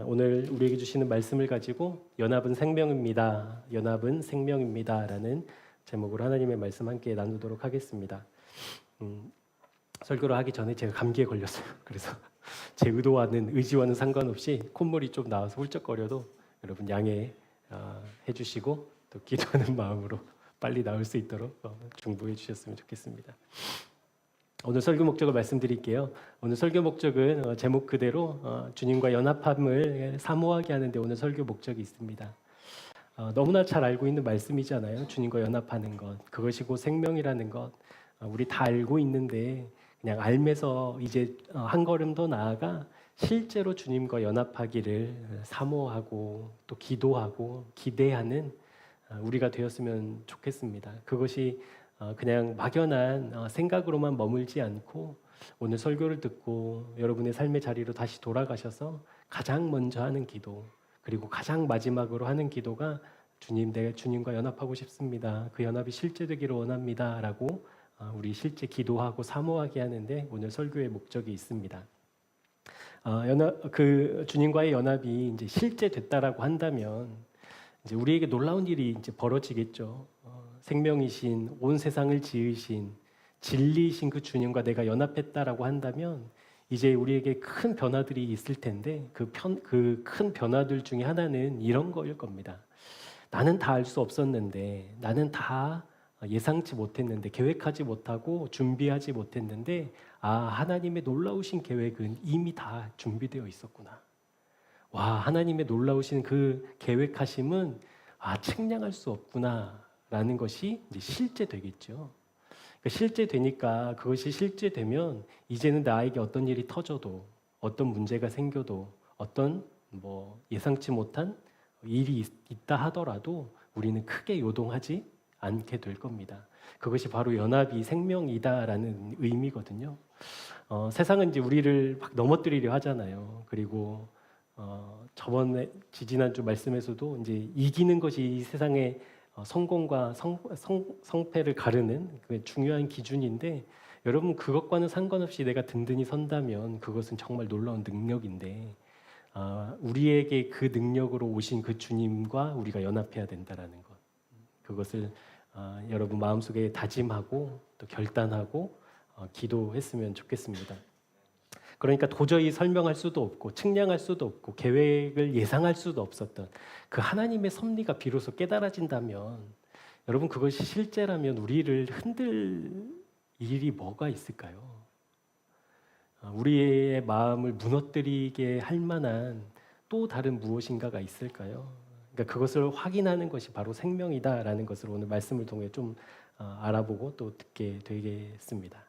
오늘 우리에게 주시는 말씀을 가지고 연합은 생명입니다. 연합은 생명입니다라는 제목으로 하나님의 말씀 함께 나누도록 하겠습니다. 설교를 하기 전에 제가 감기에 걸렸어요. 그래서 제 의지와는 상관없이 콧물이 좀 나와서 훌쩍거려도 여러분 양해해 주시고 또 기도하는 마음으로 빨리 나을 수 있도록 중보해 주셨으면 좋겠습니다. 오늘 설교 목적을 말씀드릴게요. 오늘 설교 목적은 제목 그대로 주님과 연합함을 사모하게 하는데 오늘 설교 목적이 있습니다. 너무나 잘 알고 있는 말씀이잖아요. 주님과 연합하는 것, 그것이 곧 생명이라는 것, 우리 다 알고 있는데 그냥 알면서 이제 한 걸음 더 나아가 실제로 주님과 연합하기를 사모하고 또 기도하고 기대하는 우리가 되었으면 좋겠습니다. 그것이 그냥 막연한 생각으로만 머물지 않고 오늘 설교를 듣고 여러분의 삶의 자리로 다시 돌아가셔서 가장 먼저 하는 기도, 그리고 가장 마지막으로 하는 기도가 주님, 내가 주님과 연합하고 싶습니다. 그 연합이 실제되기를 원합니다. 라고 우리 실제 기도하고 사모하게 하는데 오늘 설교의 목적이 있습니다. 주님과의 연합이 이제 실제됐다라고 한다면 이제 우리에게 놀라운 일이 이제 벌어지겠죠. 생명이신, 온 세상을 지으신, 진리이신 그 주님과 내가 연합했다라고 한다면 이제 우리에게 큰 변화들이 있을 텐데 그 큰 변화들 중에 하나는 이런 거일 겁니다. 나는 다 알 수 없었는데, 나는 다 예상치 못했는데, 계획하지 못하고 준비하지 못했는데, 하나님의 놀라우신 계획은 이미 다 준비되어 있었구나. 와, 하나님의 놀라우신 그 계획하심은 측량할 수 없구나 라는 것이 이제 실제되겠죠. 그러니까 실제되니까 그것이 실제되면 이제는 나에게 어떤 일이 터져도, 어떤 문제가 생겨도, 어떤 예상치 못한 일이 있다 하더라도 우리는 크게 요동하지 않게 될 겁니다. 그것이 바로 연합이 생명이다라는 의미거든요. 세상은 이제 우리를 막 넘어뜨리려 하잖아요. 그리고 저번에 지지난주 말씀에서도 이제 이기는 것이 이 세상의 성공과 성패를 가르는 그 중요한 기준인데, 여러분 그것과는 상관없이 내가 든든히 선다면 그것은 정말 놀라운 능력인데, 우리에게 그 능력으로 오신 그 주님과 우리가 연합해야 된다라는 것, 그것을 여러분 마음속에 다짐하고 또 결단하고 기도했으면 좋겠습니다. 그러니까 도저히 설명할 수도 없고 측량할 수도 없고 계획을 예상할 수도 없었던 그 하나님의 섭리가 비로소 깨달아진다면, 여러분 그것이 실제라면 우리를 흔들 일이 뭐가 있을까요? 우리의 마음을 무너뜨리게 할 만한 또 다른 무엇인가가 있을까요? 그러니까 그것을 확인하는 것이 바로 생명이다라는 것을 오늘 말씀을 통해 좀 알아보고 또 듣게 되겠습니다.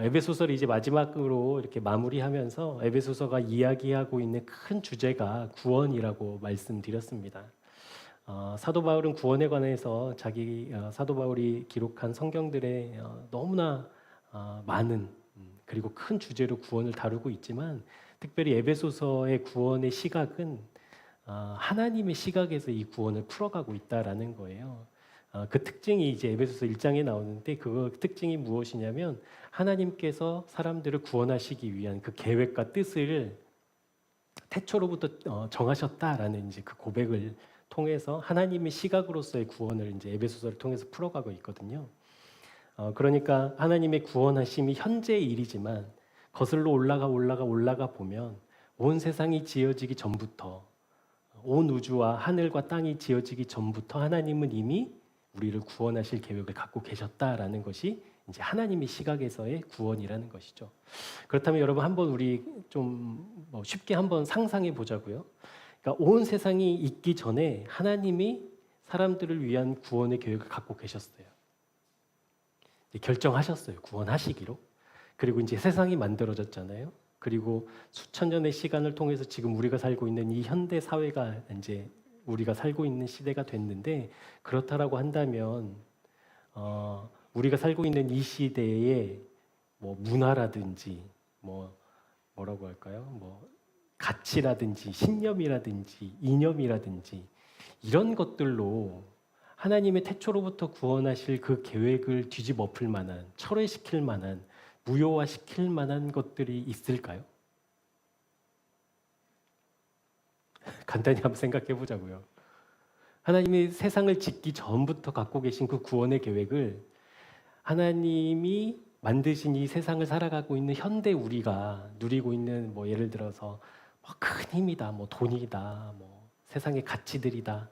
에베소서를 이제 마지막으로 이렇게 마무리하면서 에베소서가 이야기하고 있는 큰 주제가 구원이라고 말씀드렸습니다. 사도 바울은 구원에 관해서 사도 바울이 기록한 성경들의 너무나 많은 그리고 큰 주제로 구원을 다루고 있지만, 특별히 에베소서의 구원의 시각은 하나님의 시각에서 이 구원을 풀어가고 있다라는 거예요. 그 특징이 이제 에베소서 1장에 나오는데, 그 특징이 무엇이냐면 하나님께서 사람들을 구원하시기 위한 그 계획과 뜻을 태초로부터 정하셨다라는 이제 그 고백을 통해서 하나님의 시각으로서의 구원을 이제 에베소서를 통해서 풀어가고 있거든요. 그러니까 하나님의 구원하심이 현재의 일이지만 거슬러 올라가 보면 온 세상이 지어지기 전부터, 온 우주와 하늘과 땅이 지어지기 전부터 하나님은 이미 우리를 구원하실 계획을 갖고 계셨다라는 것이 이제 하나님의 시각에서의 구원이라는 것이죠. 그렇다면 여러분 한번 우리 좀 쉽게 한번 상상해 보자고요. 그러니까 온 세상이 있기 전에 하나님이 사람들을 위한 구원의 계획을 갖고 계셨어요. 결정하셨어요. 구원하시기로. 그리고 이제 세상이 만들어졌잖아요. 그리고 수천 년의 시간을 통해서 지금 우리가 살고 있는 이 현대 사회가 이제 우리가 살고 있는 시대가 됐는데, 그렇다라고 한다면 우리가 살고 있는 이 시대에 문화라든지 뭐라고 할까요? 가치라든지 신념이라든지 이념이라든지 이런 것들로 하나님의 태초로부터 구원하실 그 계획을 뒤집어 엎을 만한, 철회시킬 만한, 무효화시킬 만한 것들이 있을까요? 간단히 한번 생각해 보자고요. 하나님이 세상을 짓기 전부터 갖고 계신 그 구원의 계획을 하나님이 만드신 이 세상을 살아가고 있는 현대 우리가 누리고 있는 뭐 예를 들어서 큰 힘이다, 뭐 돈이다, 뭐 세상의 가치들이다.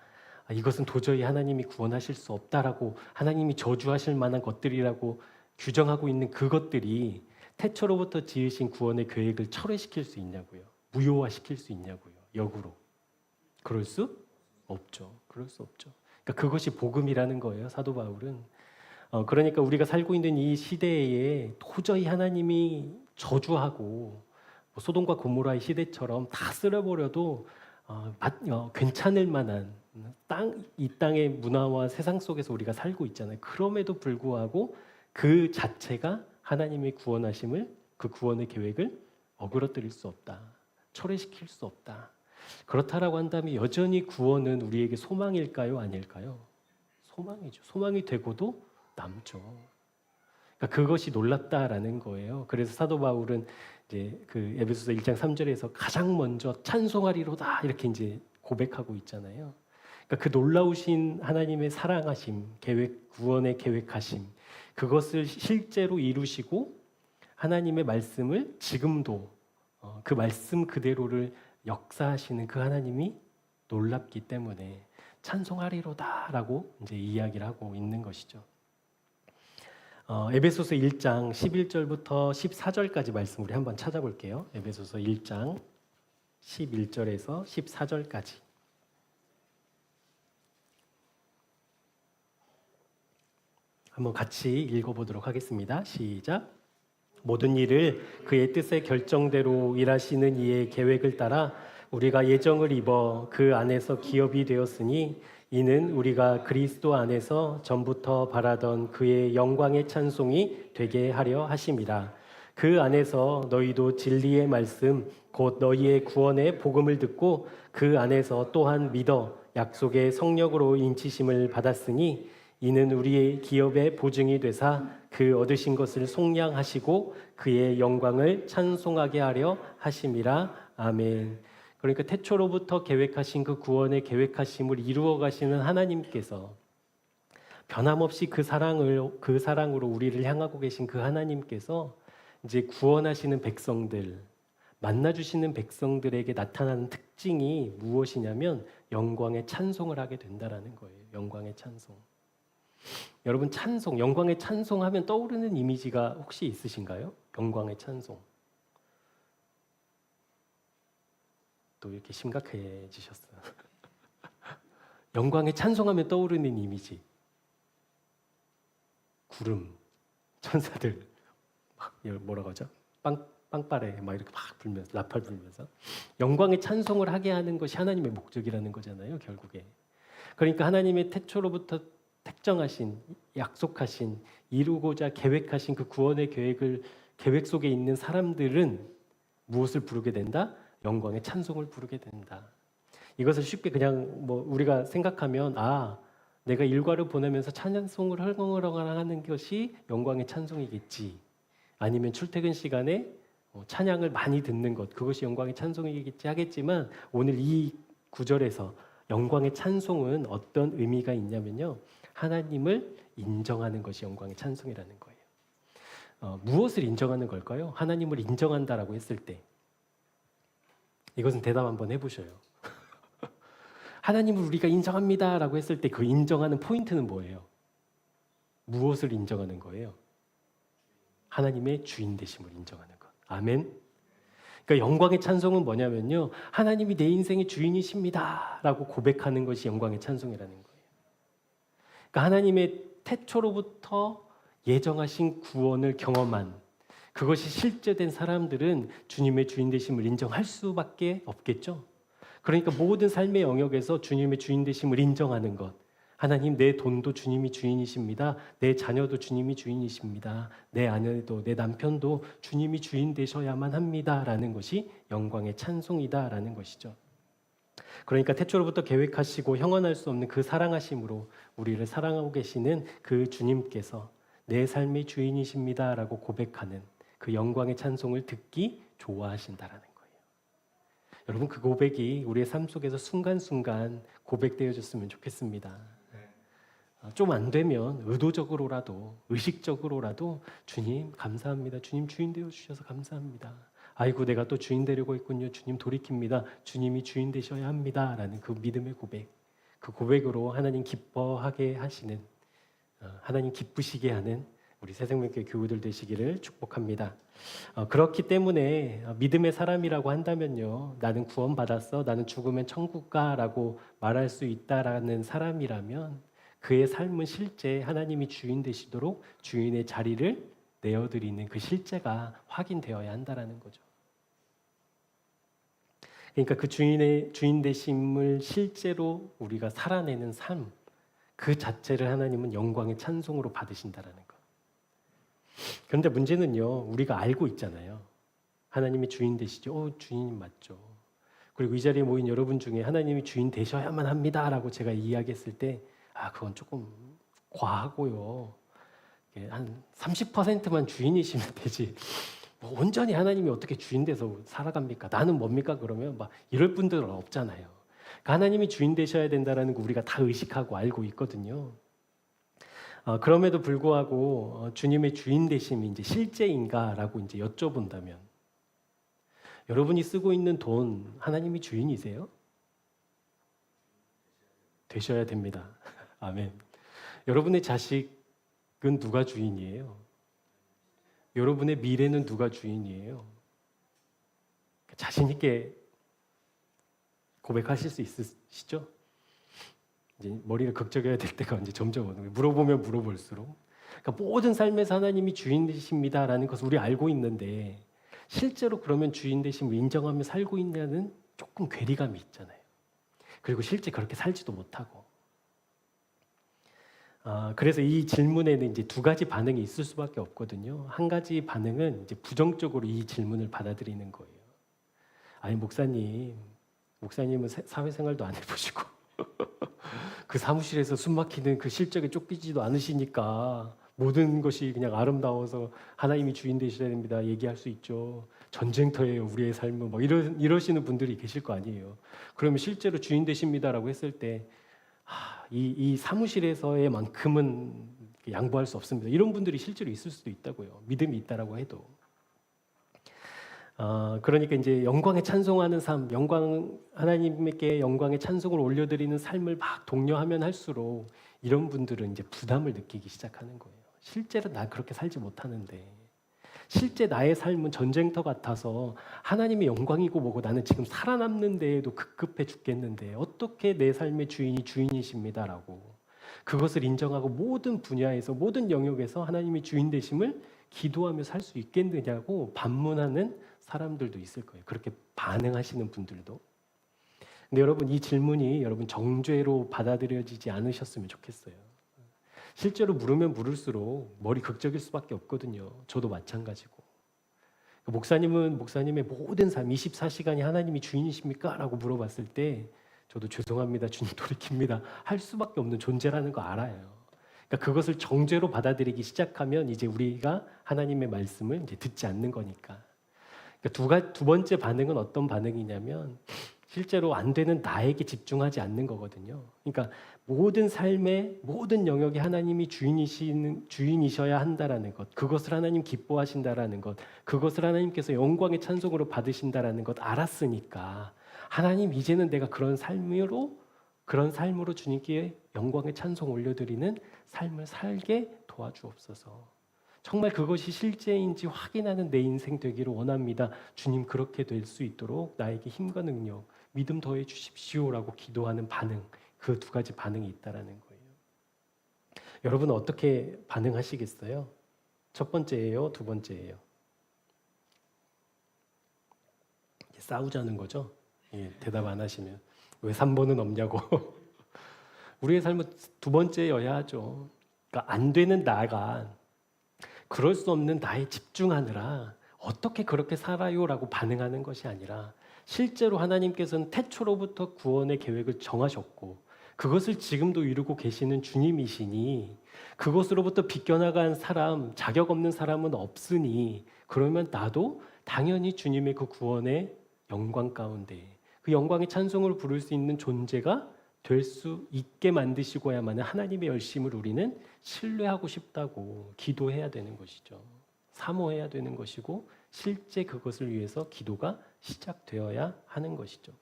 이것은 도저히 하나님이 구원하실 수 없다라고 하나님이 저주하실 만한 것들이라고 규정하고 있는 그것들이 태초로부터 지으신 구원의 계획을 철회시킬 수 있냐고요. 무효화시킬 수 있냐고요. 역으로. 그럴 수 없죠. 그럴 수 없죠. 그러니까 그것이 복음이라는 거예요. 사도 바울은. 그러니까 우리가 살고 있는 이 시대에 도저히 하나님이 저주하고 소돔과 고모라의 시대처럼 다 쓸어버려도 괜찮을 만한 이 땅의 문화와 세상 속에서 우리가 살고 있잖아요. 그럼에도 불구하고 그 자체가 하나님의 구원하심을, 그 구원의 계획을 어그러뜨릴 수 없다. 철회시킬 수 없다. 그렇다라고 한다면 여전히 구원은 우리에게 소망일까요? 아닐까요? 소망이죠. 소망이 되고도 남죠. 그러니까 그것이 놀랍다라는 거예요. 그래서 사도 바울은 이제 그 에베소서 1장 3절에서 가장 먼저 찬송하리로다 이렇게 이제 고백하고 있잖아요. 그러니까 그 놀라우신 하나님의 사랑하심, 계획, 구원의 계획하심, 그것을 실제로 이루시고 하나님의 말씀을 지금도 그 말씀 그대로를 역사하시는 그 하나님이 놀랍기 때문에 찬송하리로다라고 이제 이야기를 하고 있는 것이죠. 에베소서 1장 11절부터 14절까지 말씀 우리 한번 찾아볼게요. 에베소서 1장 11절에서 14절까지. 한번 같이 읽어보도록 하겠습니다. 시작. 모든 일을 그의 뜻의 결정대로 일하시는 이의 계획을 따라 우리가 예정을 입어 그 안에서 기업이 되었으니 이는 우리가 그리스도 안에서 전부터 바라던 그의 영광의 찬송이 되게 하려 하심이라. 그 안에서 너희도 진리의 말씀 곧 너희의 구원의 복음을 듣고 그 안에서 또한 믿어 약속의 성령으로 인치심을 받았으니 이는 우리의 기업의 보증이 되사 그 얻으신 것을 속량하시고 그의 영광을 찬송하게 하려 하심이라. 아멘. 그러니까 태초로부터 계획하신 그 구원의 계획하심을 이루어 가시는 하나님께서 변함없이 그 사랑으로 우리를 향하고 계신 그 하나님께서 이제 구원하시는 백성들, 만나 주시는 백성들에게 나타나는 특징이 무엇이냐면 영광의 찬송을 하게 된다라는 거예요. 영광의 찬송. 여러분 찬송, 영광의 찬송하면 떠오르는 이미지가 혹시 있으신가요? 영광의 찬송. 또 이렇게 심각해지셨어요. 영광의 찬송하면 떠오르는 이미지. 구름, 천사들, 막 뭐라고 하죠? 빵빠레 막 이렇게 막 불면서 나팔 불면서 영광의 찬송을 하게 하는 것이 하나님의 목적이라는 거잖아요. 결국에. 그러니까 하나님의 태초로부터 택정하신, 약속하신, 이루고자 계획하신 그 구원의 계획 속에 있는 사람들은 무엇을 부르게 된다? 영광의 찬송을 부르게 된다. 이것을 쉽게 그냥 뭐 우리가 생각하면 내가 일과를 보내면서 찬송을 헐렁헐렁하는 것이 영광의 찬송이겠지. 아니면 출퇴근 시간에 찬양을 많이 듣는 것, 그것이 영광의 찬송이겠지 하겠지만 오늘 이 구절에서 영광의 찬송은 어떤 의미가 있냐면요. 하나님을 인정하는 것이 영광의 찬송이라는 거예요. 무엇을 인정하는 걸까요? 하나님을 인정한다라고 했을 때 이것은 대답 한번 해보셔요. 하나님을 우리가 인정합니다라고 했을 때 그 인정하는 포인트는 뭐예요? 무엇을 인정하는 거예요? 하나님의 주인 되심을 인정하는 것. 아멘. 그러니까 영광의 찬송은 뭐냐면요. 하나님이 내 인생의 주인이십니다라고 고백하는 것이 영광의 찬송이라는 거예요. 그러니까 하나님의 태초로부터 예정하신 구원을 경험한 그것이 실제된 사람들은 주님의 주인 되심을 인정할 수밖에 없겠죠. 그러니까 모든 삶의 영역에서 주님의 주인 되심을 인정하는 것. 하나님, 내 돈도 주님이 주인이십니다. 내 자녀도 주님이 주인이십니다. 내 아내도 내 남편도 주님이 주인 되셔야만 합니다라는 것이 영광의 찬송이다라는 것이죠. 그러니까 태초로부터 계획하시고 형언할 수 없는 그 사랑하심으로 우리를 사랑하고 계시는 그 주님께서 내 삶의 주인이십니다라고 고백하는 그 영광의 찬송을 듣기 좋아하신다라는 거예요. 여러분 그 고백이 우리의 삶 속에서 순간순간 고백되어졌으면 좋겠습니다. 좀 안 되면 의도적으로라도 의식적으로라도 주님 감사합니다. 주님 주인 되어 주셔서 감사합니다. 아이고 내가 또 주인 되려고 했군요. 주님 돌이킵니다. 주님이 주인 되셔야 합니다. 라는 그 믿음의 고백. 그 고백으로 하나님 기뻐하게 하시는 하나님 기쁘시게 하는 우리 새생명교회 교우들 되시기를 축복합니다. 그렇기 때문에 믿음의 사람이라고 한다면요. 나는 구원받았어. 나는 죽으면 천국 가라고 말할 수 있다라는 사람이라면 그의 삶은 실제 하나님이 주인 되시도록 주인의 자리를 내어드리는 그 실제가 확인되어야 한다라는 거죠. 그러니까 그 주인의 주인 되심을 실제로 우리가 살아내는 삶, 그 자체를 하나님은 영광의 찬송으로 받으신다라는 거. 그런데 문제는요, 우리가 알고 있잖아요. 하나님이 주인 되시죠. 주인 맞죠. 그리고 이 자리에 모인 여러분 중에 하나님이 주인 되셔야만 합니다라고 제가 이야기했을 때, 그건 조금 과하고요. 한 30%만 주인이시면 되지. 뭐 온전히 하나님이 어떻게 주인 돼서 살아갑니까? 나는 뭡니까? 그러면 막 이럴 분들은 없잖아요. 그러니까 하나님이 주인 되셔야 된다는 거 우리가 다 의식하고 알고 있거든요. 그럼에도 불구하고 주님의 주인 되심이 이제 실제인가라고 이제 여쭤본다면 여러분이 쓰고 있는 돈 하나님이 주인이세요? 되셔야 됩니다. 아멘. 여러분의 자식은 누가 주인이에요? 여러분의 미래는 누가 주인이에요? 자신 있게 고백하실 수 있으시죠? 이제 머리를 극적여야 될 때가 이제 점점 오는 거예요. 물어보면 물어볼수록. 그러니까 모든 삶에서 하나님이 주인 되십니다라는 것을 우리 알고 있는데 실제로 그러면 주인 되심을 인정하며 살고 있냐는 조금 괴리감이 있잖아요. 그리고 실제 그렇게 살지도 못하고. 그래서 이 질문에는 이제 두 가지 반응이 있을 수밖에 없거든요. 한 가지 반응은 이제 부정적으로 이 질문을 받아들이는 거예요. 아니 목사님은 사회생활도 안 해보시고 그 사무실에서 숨막히는 그 실적에 쫓기지도 않으시니까 모든 것이 그냥 아름다워서 하나님이 주인 되셔야 됩니다. 얘기할 수 있죠. 전쟁터예요, 우리의 삶은. 뭐 이러시는 분들이 계실 거 아니에요. 그러면 실제로 주인 되십니다라고 했을 때 이 사무실에서의 만큼은 양보할 수 없습니다. 이런 분들이 실제로 있을 수도 있다고요. 믿음이 있다라고 해도. 그러니까 이제 영광에 찬송하는 삶, 하나님께 영광의 찬송을 올려드리는 삶을 막 독려하면 할수록 이런 분들은 이제 부담을 느끼기 시작하는 거예요. 실제로 나 그렇게 살지 못하는데, 실제 나의 삶은 전쟁터 같아서 하나님의 영광이고 뭐고 나는 지금 살아남는 데에도 급급해 죽겠는데 어떻게 내 삶의 주인이 주인이십니다라고 그것을 인정하고 모든 분야에서 모든 영역에서 하나님이 주인 되심을 기도하며 살 수 있겠느냐고 반문하는 사람들도 있을 거예요. 그렇게 반응하시는 분들도. 근데 여러분 이 질문이 여러분 정죄로 받아들여지지 않으셨으면 좋겠어요. 실제로 물으면 물을수록 머리 극적일 수밖에 없거든요. 저도 마찬가지고. 목사님은 목사님의 모든 삶 24시간이 하나님이 주인이십니까? 라고 물어봤을 때 저도 죄송합니다. 주님 돌이킵니다. 할 수밖에 없는 존재라는 거 알아요. 그러니까 그것을 정죄로 받아들이기 시작하면 이제 우리가 하나님의 말씀을 이제 듣지 않는 거니까. 그러니까 두 번째 반응은 어떤 반응이냐면 실제로 안 되는 나에게 집중하지 않는 거거든요. 그러니까 모든 삶의 모든 영역에 하나님이 주인이셔야 한다라는 것, 그것을 하나님 기뻐하신다라는 것, 그것을 하나님께서 영광의 찬송으로 받으신다라는 것 알았으니까 하나님 이제는 내가 그런 삶으로 주님께 영광의 찬송 올려드리는 삶을 살게 도와주옵소서. 정말 그것이 실제인지 확인하는 내 인생 되기를 원합니다. 주님 그렇게 될 수 있도록 나에게 힘과 능력, 믿음 더해 주십시오라고 기도하는 반응, 그 두 가지 반응이 있다라는 거예요. 여러분은 어떻게 반응하시겠어요? 첫 번째예요, 두 번째예요? 싸우자는 거죠. 대답 안 하시면 왜 3번은 없냐고. 우리의 삶은 두 번째여야 하죠. 그러니까 안 되는 나가 그럴 수 없는 나에 집중하느라 어떻게 그렇게 살아요라고 반응하는 것이 아니라 실제로 하나님께서는 태초로부터 구원의 계획을 정하셨고 그것을 지금도 이루고 계시는 주님이시니 그것으로부터 비껴나간 사람, 자격 없는 사람은 없으니 그러면 나도 당연히 주님의 그 구원의 영광 가운데 그 영광의 찬송을 부를 수 있는 존재가 될 수 있게 만드시고야만 하나님의 열심을 우리는 신뢰하고 싶다고 기도해야 되는 것이죠. 사모해야 되는 것이고 실제 그것을 위해서 기도가 시작되어야 하는 것이죠.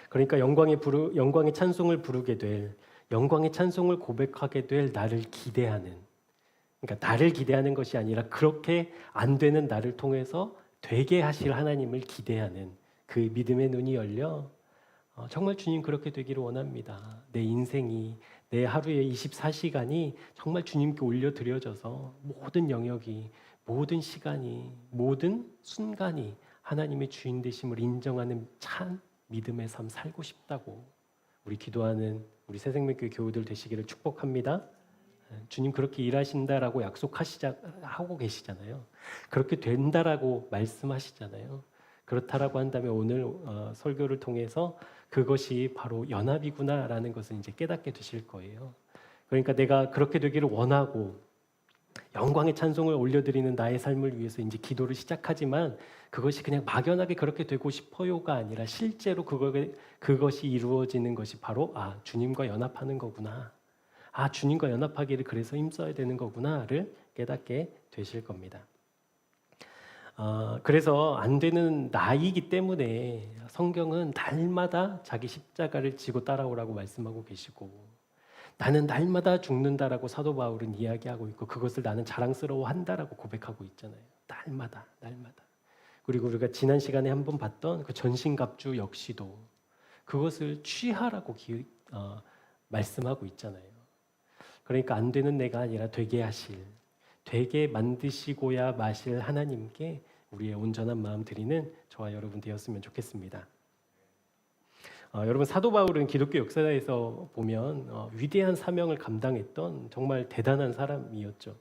그러니까 영광의 찬송을 부르게 될, 영광의 찬송을 고백하게 될 나를 기대하는, 그러니까 나를 기대하는 것이 아니라 그렇게 안 되는 나를 통해서 되게 하실 하나님을 기대하는 그 믿음의 눈이 열려 정말 주님 그렇게 되기를 원합니다. 내 인생이, 내 하루의 24시간이 정말 주님께 올려드려져서 모든 영역이, 모든 시간이, 모든 순간이 하나님의 주인 되심을 인정하는 참 믿음의 삶 살고 싶다고 우리 기도하는 우리 새생명교회 교우들 되시기를 축복합니다. 주님 그렇게 일하신다라고 하고 계시잖아요. 그렇게 된다라고 말씀하시잖아요. 그렇다라고 한다면 오늘 설교를 통해서 그것이 바로 연합이구나라는 것을 이제 깨닫게 되실 거예요. 그러니까 내가 그렇게 되기를 원하고 영광의 찬송을 올려드리는 나의 삶을 위해서 이제 기도를 시작하지만 그것이 그냥 막연하게 그렇게 되고 싶어요가 아니라 실제로 그것이 이루어지는 것이 바로 주님과 연합하는 거구나. 주님과 연합하기를 그래서 힘써야 되는 거구나를 깨닫게 되실 겁니다. 그래서 안 되는 나이기 때문에 성경은 날마다 자기 십자가를 지고 따라오라고 말씀하고 계시고 나는 날마다 죽는다라고 사도 바울은 이야기하고 있고 그것을 나는 자랑스러워한다라고 고백하고 있잖아요. 날마다. 그리고 우리가 지난 시간에 한번 봤던 그 전신갑주 역시도 그것을 취하라고 말씀하고 있잖아요. 그러니까 안 되는 내가 아니라 되게 하실, 되게 만드시고야 마실 하나님께 우리의 온전한 마음 드리는 저와 여러분 되었으면 좋겠습니다. 여러분 사도 바울은 기독교 역사에서 보면 위대한 사명을 감당했던 정말 대단한 사람이었죠.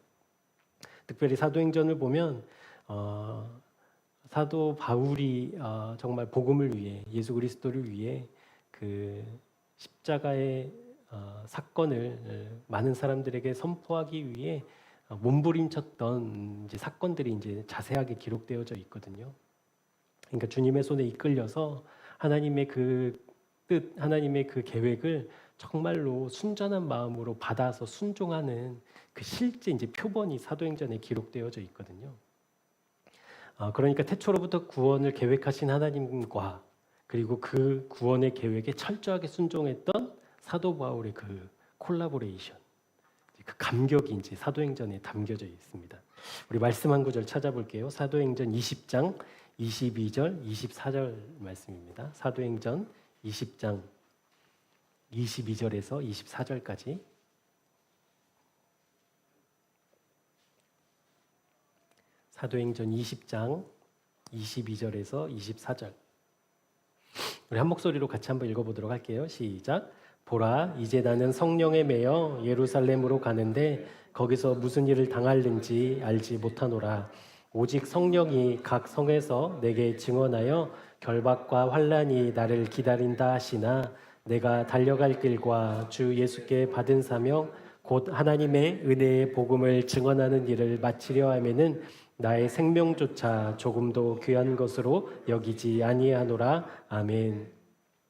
특별히 사도행전을 보면 사도 바울이 정말 복음을 위해 예수 그리스도를 위해 그 십자가의 사건을 많은 사람들에게 선포하기 위해 몸부림쳤던 이제 사건들이 이제 자세하게 기록되어져 있거든요. 그러니까 주님의 손에 이끌려서 하나님의 그 뜻, 하나님의 그 계획을 정말로 순전한 마음으로 받아서 순종하는 그 실제 이제 표본이 사도행전에 기록되어져 있거든요. 그러니까 태초로부터 구원을 계획하신 하나님과 그리고 그 구원의 계획에 철저하게 순종했던 사도 바울의 그 콜라보레이션, 그 감격이 이제 사도행전에 담겨져 있습니다. 우리 말씀 한 구절 찾아볼게요. 사도행전 20장 22절, 24절 말씀입니다. 사도행전 20장 22절에서 24절까지. 사도행전 20장 22절에서 24절. 우리 한 목소리로 같이 한번 읽어보도록 할게요. 시작. 보라, 이제 나는 성령에 매여 예루살렘으로 가는데 거기서 무슨 일을 당할는지 알지 못하노라. 오직 성령이 각 성에서 내게 증언하여 결박과 환난이 나를 기다린다 하시나 내가 달려갈 길과 주 예수께 받은 사명 곧 하나님의 은혜의 복음을 증언하는 일을 마치려 하면은 나의 생명조차 조금도 귀한 것으로 여기지 아니하노라. 아멘.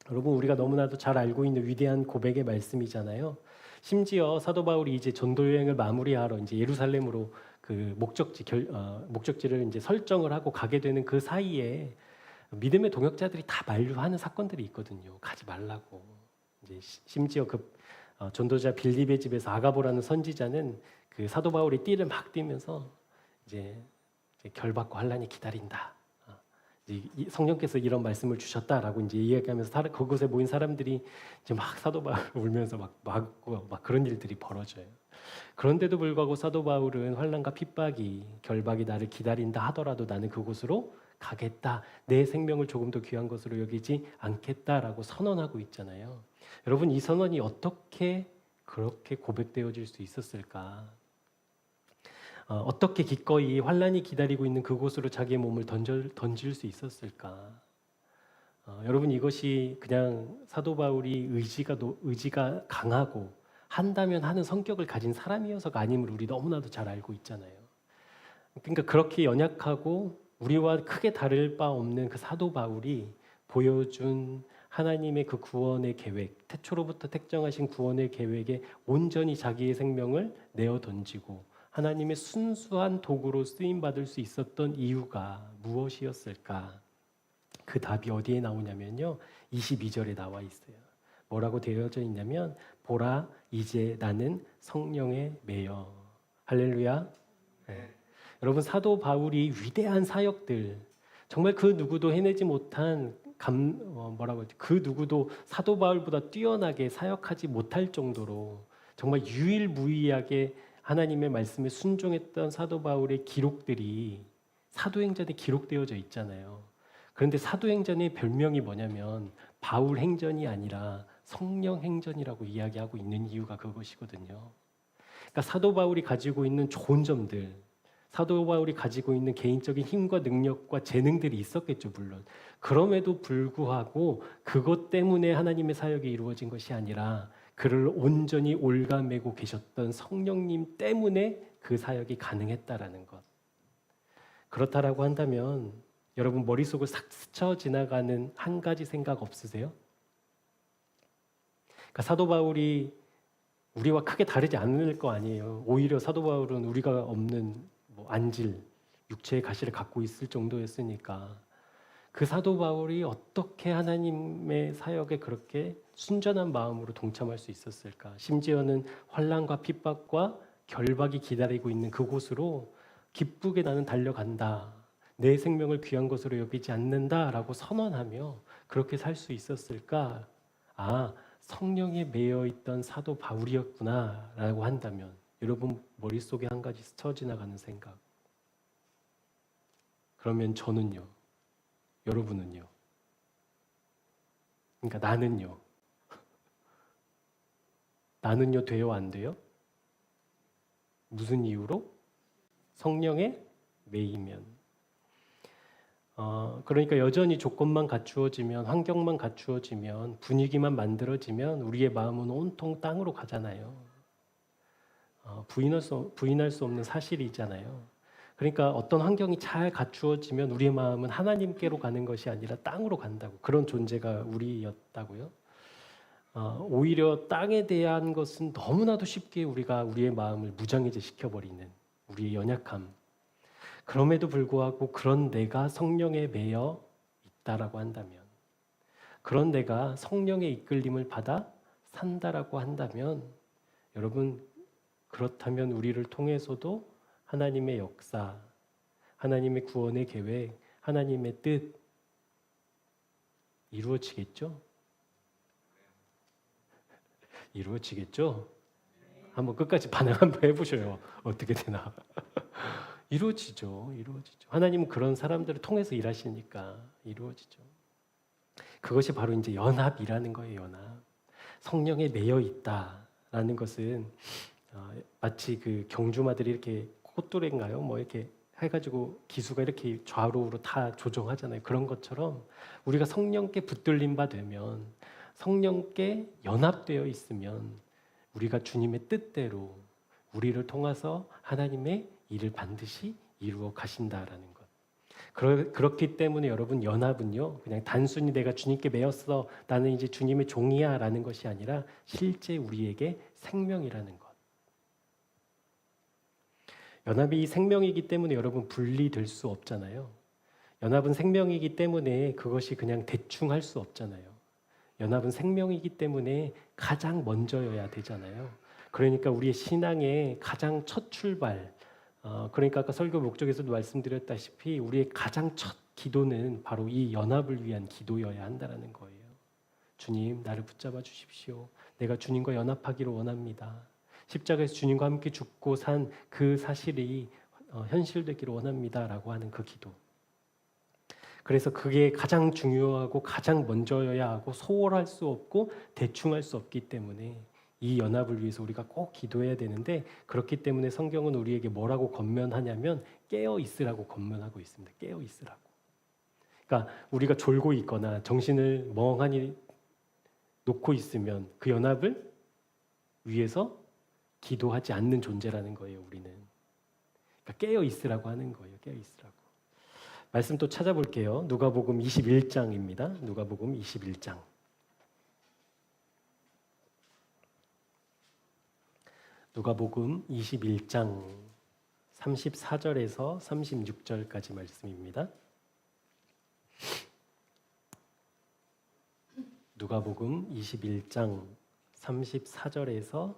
여러분 우리가 너무나도 잘 알고 있는 위대한 고백의 말씀이잖아요. 심지어 사도 바울이 이제 전도 여행을 마무리하러 이제 예루살렘으로 그 목적지를 이제 설정을 하고 가게 되는 그 사이에 믿음의 동역자들이 다 만류하는 사건들이 있거든요. 가지 말라고. 이제 심지어 그 전도자 빌립의 집에서 아가보라는 선지자는 그 사도 바울의 띠를 막 띠면서 이제 결박과 환난이 기다린다. 성령께서 이런 말씀을 주셨다라고 이제 이야기하면서 그곳에 모인 사람들이 이제 막 사도 바울 울면서 막 그런 일들이 벌어져요. 그런데도 불구하고 사도 바울은 환난과 핍박이 결박이 나를 기다린다 하더라도 나는 그곳으로 가겠다. 내 생명을 조금 더 귀한 것으로 여기지 않겠다라고 선언하고 있잖아요. 여러분 이 선언이 어떻게 그렇게 고백되어질 수 있었을까? 어떻게 기꺼이 환난이 기다리고 있는 그곳으로 자기의 몸을 던질 수 있었을까? 여러분 이것이 그냥 사도 바울이 의지가 강하고 한다면 하는 성격을 가진 사람이어서가 아님을 우리 너무나도 잘 알고 있잖아요. 그러니까 그렇게 연약하고 우리와 크게 다를 바 없는 그 사도 바울이 보여준 하나님의 그 구원의 계획, 태초로부터 택정하신 구원의 계획에 온전히 자기의 생명을 내어 던지고 하나님의 순수한 도구로 쓰임 받을 수 있었던 이유가 무엇이었을까? 그 답이 어디에 나오냐면요. 22절에 나와 있어요. 뭐라고 되어져 있냐면 보라 이제 나는 성령에 매여. 할렐루야. 네. 여러분 사도 바울이 위대한 사역들 정말 그 누구도 해내지 못한 그 누구도 사도 바울보다 뛰어나게 사역하지 못할 정도로 정말 유일무이하게 하나님의 말씀에 순종했던 사도 바울의 기록들이 사도행전에 기록되어져 있잖아요. 그런데 사도행전의 별명이 뭐냐면 바울 행전이 아니라 성령 행전이라고 이야기하고 있는 이유가 그것이거든요. 그러니까 사도 바울이 가지고 있는 좋은 점들, 사도 바울이 가지고 있는 개인적인 힘과 능력과 재능들이 있었겠죠, 물론. 그럼에도 불구하고 그것 때문에 하나님의 사역이 이루어진 것이 아니라 그를 온전히 올가매고 계셨던 성령님 때문에 그 사역이 가능했다라는 것. 그렇다라고 한다면 여러분 머릿속을 싹 스쳐 지나가는 한 가지 생각 없으세요? 그러니까 사도 바울이 우리와 크게 다르지 않을 거 아니에요. 오히려 사도 바울은 우리가 없는 안질, 육체의 가시를 갖고 있을 정도였으니까 그 사도 바울이 어떻게 하나님의 사역에 그렇게 순전한 마음으로 동참할 수 있었을까? 심지어는 환난과 핍박과 결박이 기다리고 있는 그곳으로 기쁘게 나는 달려간다. 내 생명을 귀한 것으로 여기지 않는다라고 선언하며 그렇게 살 수 있었을까? 아, 성령에 매여 있던 사도 바울이었구나라고 한다면 여러분 머릿속에 한 가지 스쳐 지나가는 생각. 그러면 저는요. 여러분은요. 그러니까 나는요. 나는요 돼요 안 돼요? 무슨 이유로? 성령에 매이면. 그러니까 여전히 조건만 갖추어지면 환경만 갖추어지면 분위기만 만들어지면 우리의 마음은 온통 땅으로 가잖아요. 부인할 수 없는 사실이잖아요. 그러니까 어떤 환경이 잘 갖추어지면 우리의 마음은 하나님께로 가는 것이 아니라 땅으로 간다고. 그런 존재가 우리였다고요. 오히려 땅에 대한 것은 너무나도 쉽게 우리가 우리의 마음을 무장해제 시켜버리는 우리의 연약함. 그럼에도 불구하고 그런 내가 성령에 매여 있다라고 한다면, 그런 내가 성령의 이끌림을 받아 산다라고 한다면, 여러분 그렇다면 우리를 통해서도 하나님의 역사, 하나님의 구원의 계획, 하나님의 뜻 이루어지겠죠? 이루어지겠죠? 한번 끝까지 반응 한번 해보셔요. 어떻게 되나? 이루어지죠. 하나님은 그런 사람들을 통해서 일하시니까 이루어지죠. 그것이 바로 이제 연합이라는 거예요. 연합. 성령에 매여 있다라는 것은 마치 그 경주마들이 이렇게 꽃도래인가요? 뭐 이렇게 해가지고 기수가 이렇게 좌우로 다 조정하잖아요. 그런 것처럼 우리가 성령께 붙들린 바 되면, 성령께 연합되어 있으면 우리가 주님의 뜻대로 우리를 통해서 하나님의 일을 반드시 이루어 가신다라는 것. 그렇기 때문에 여러분 연합은요 그냥 단순히 내가 주님께 매였어, 나는 이제 주님의 종이야 라는 것이 아니라 실제 우리에게 생명이라는 것. 연합이 생명이기 때문에 여러분 분리될 수 없잖아요. 연합은 생명이기 때문에 그것이 그냥 대충 할 수 없잖아요. 연합은 생명이기 때문에 가장 먼저여야 되잖아요. 그러니까 우리의 신앙의 가장 첫 출발, 그러니까 아까 설교 목적에서도 말씀드렸다시피 우리의 가장 첫 기도는 바로 이 연합을 위한 기도여야 한다는 거예요. 주님, 나를 붙잡아 주십시오. 내가 주님과 연합하기를 원합니다. 십자가에서 주님과 함께 죽고 산 그 사실이 현실되기를 원합니다라고 하는 그 기도. 그래서 그게 가장 중요하고 가장 먼저여야 하고 소홀할 수 없고 대충 할 수 없기 때문에 이 연합을 위해서 우리가 꼭 기도해야 되는데, 그렇기 때문에 성경은 우리에게 뭐라고 권면하냐면 깨어 있으라고 권면하고 있습니다. 깨어 있으라고. 그러니까 우리가 졸고 있거나 정신을 멍하니 놓고 있으면 그 연합을 위해서 기도하지 않는 존재라는 거예요, 우리는. 그러니까 깨어 있으라고 하는 거예요. 깨어 있으라고. 말씀 또 찾아볼게요. 누가복음 21장입니다. 누가복음 21장. 누가복음 21장 34절에서 36절까지 말씀입니다. 누가복음 21장 34절에서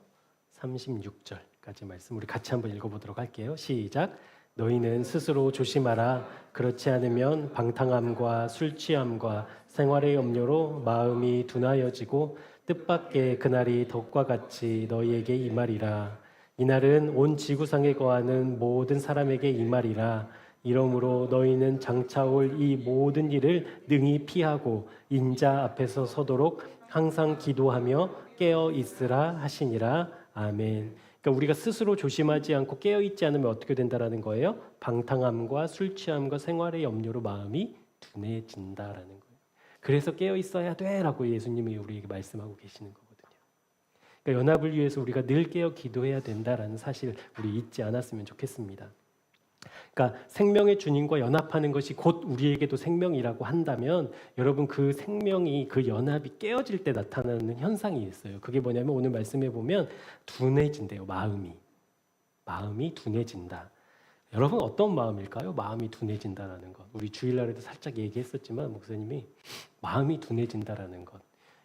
36절까지 말씀 우리 같이 한번 읽어보도록 할게요. 시작. 너희는 스스로 조심하라. 그렇지 않으면 방탕함과 술 취함과 생활의 염려로 마음이 둔하여지고 뜻밖의 그날이 덕과 같이 너희에게 임하리라. 이날은 온 지구상에 거하는 모든 사람에게 임하리라. 이러므로 너희는 장차 올 이 모든 일을 능히 피하고 인자 앞에서 서도록 항상 기도하며 깨어 있으라 하시니라. 아멘. 그러니까 우리가 스스로 조심하지 않고 깨어 있지 않으면 어떻게 된다라는 거예요? 방탕함과 술 취함과 생활의 염려로 마음이 둔해진다라는 거예요. 그래서 깨어 있어야 돼라고 예수님이 우리에게 말씀하고 계시는 거거든요. 그러니까 연합을 위해서 우리가 늘 깨어 기도해야 된다라는 사실 우리 잊지 않았으면 좋겠습니다. 그러니까 생명의 주님과 연합하는 것이 곧 우리에게도 생명이라고 한다면 여러분 그 생명이 그 연합이 깨어질 때 나타나는 현상이 있어요. 그게 뭐냐면 오늘 말씀해 보면 둔해진대요. 마음이 둔해진다. 여러분 어떤 마음일까요? 마음이 둔해진다라는 것. 우리 주일날에도 살짝 얘기했었지만 목사님이 마음이 둔해진다라는 것.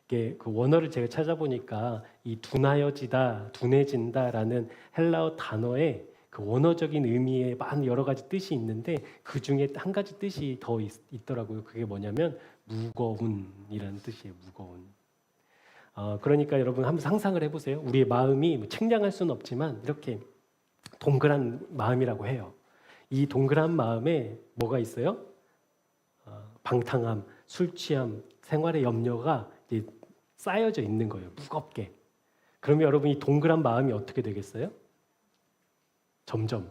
이게 그 원어를 제가 찾아보니까 이 둔하여지다, 둔해진다라는 헬라어 단어에 그 원어적인 의미에 많은 여러 가지 뜻이 있는데 그 중에 한 가지 뜻이 더 있더라고요. 그게 뭐냐면 무거운이라는 뜻이에요. 무거운. 그러니까 여러분 한번 상상을 해보세요. 우리의 마음이 뭐 책량할 수는 없지만 이렇게 동그란 마음이라고 해요. 이 동그란 마음에 뭐가 있어요? 방탕함, 술 취함, 생활의 염려가 이제 쌓여져 있는 거예요. 무겁게. 그러면 여러분 이 동그란 마음이 어떻게 되겠어요? 점점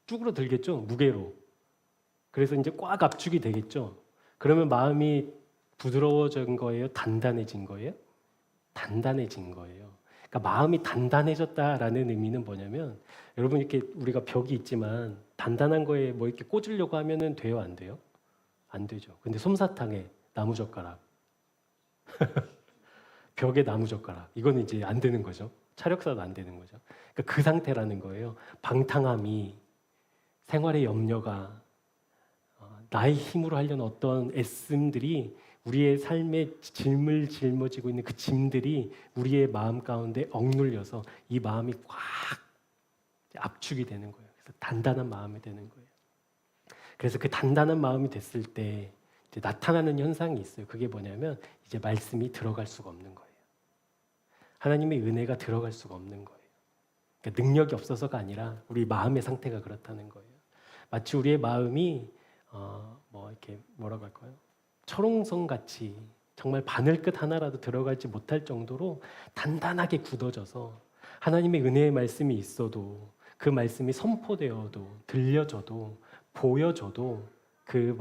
쭈그러들겠죠. 무게로. 그래서 이제 꽉 압축이 되겠죠. 그러면 마음이 부드러워진 거예요? 단단해진 거예요? 단단해진 거예요. 그러니까 마음이 단단해졌다라는 의미는 뭐냐면 여러분 이렇게 우리가 벽이 있지만 단단한 거에 뭐 이렇게 꽂으려고 하면은 돼요? 안 돼요? 안 되죠. 근데 솜사탕에 나무젓가락 벽에 나무젓가락 이거는 이제 안 되는 거죠. 차력사도 안 되는 거죠. 그러니까 그 상태라는 거예요. 방탕함이 생활의 염려가 나의 힘으로 하려는 어떤 애씀들이 우리의 삶에 짊어지고 있는 그 짐들이 우리의 마음 가운데 억눌려서 이 마음이 꽉 압축이 되는 거예요. 그래서 단단한 마음이 되는 거예요. 그래서 그 단단한 마음이 됐을 때 이제 나타나는 현상이 있어요. 그게 뭐냐면 이제 말씀이 들어갈 수가 없는 거예요. 하나님의 은혜가 들어갈 수가 없는 거예요. 그러니까 능력이 없어서가 아니라 우리 마음의 상태가 그렇다는 거예요. 마치 우리의 마음이 뭐 이렇게 뭐라고 할까요? 철옹성 같이 정말 바늘끝 하나라도 들어가지 못할 정도로 단단하게 굳어져서 하나님의 은혜의 말씀이 있어도 그 말씀이 선포되어도 들려져도 보여져도 그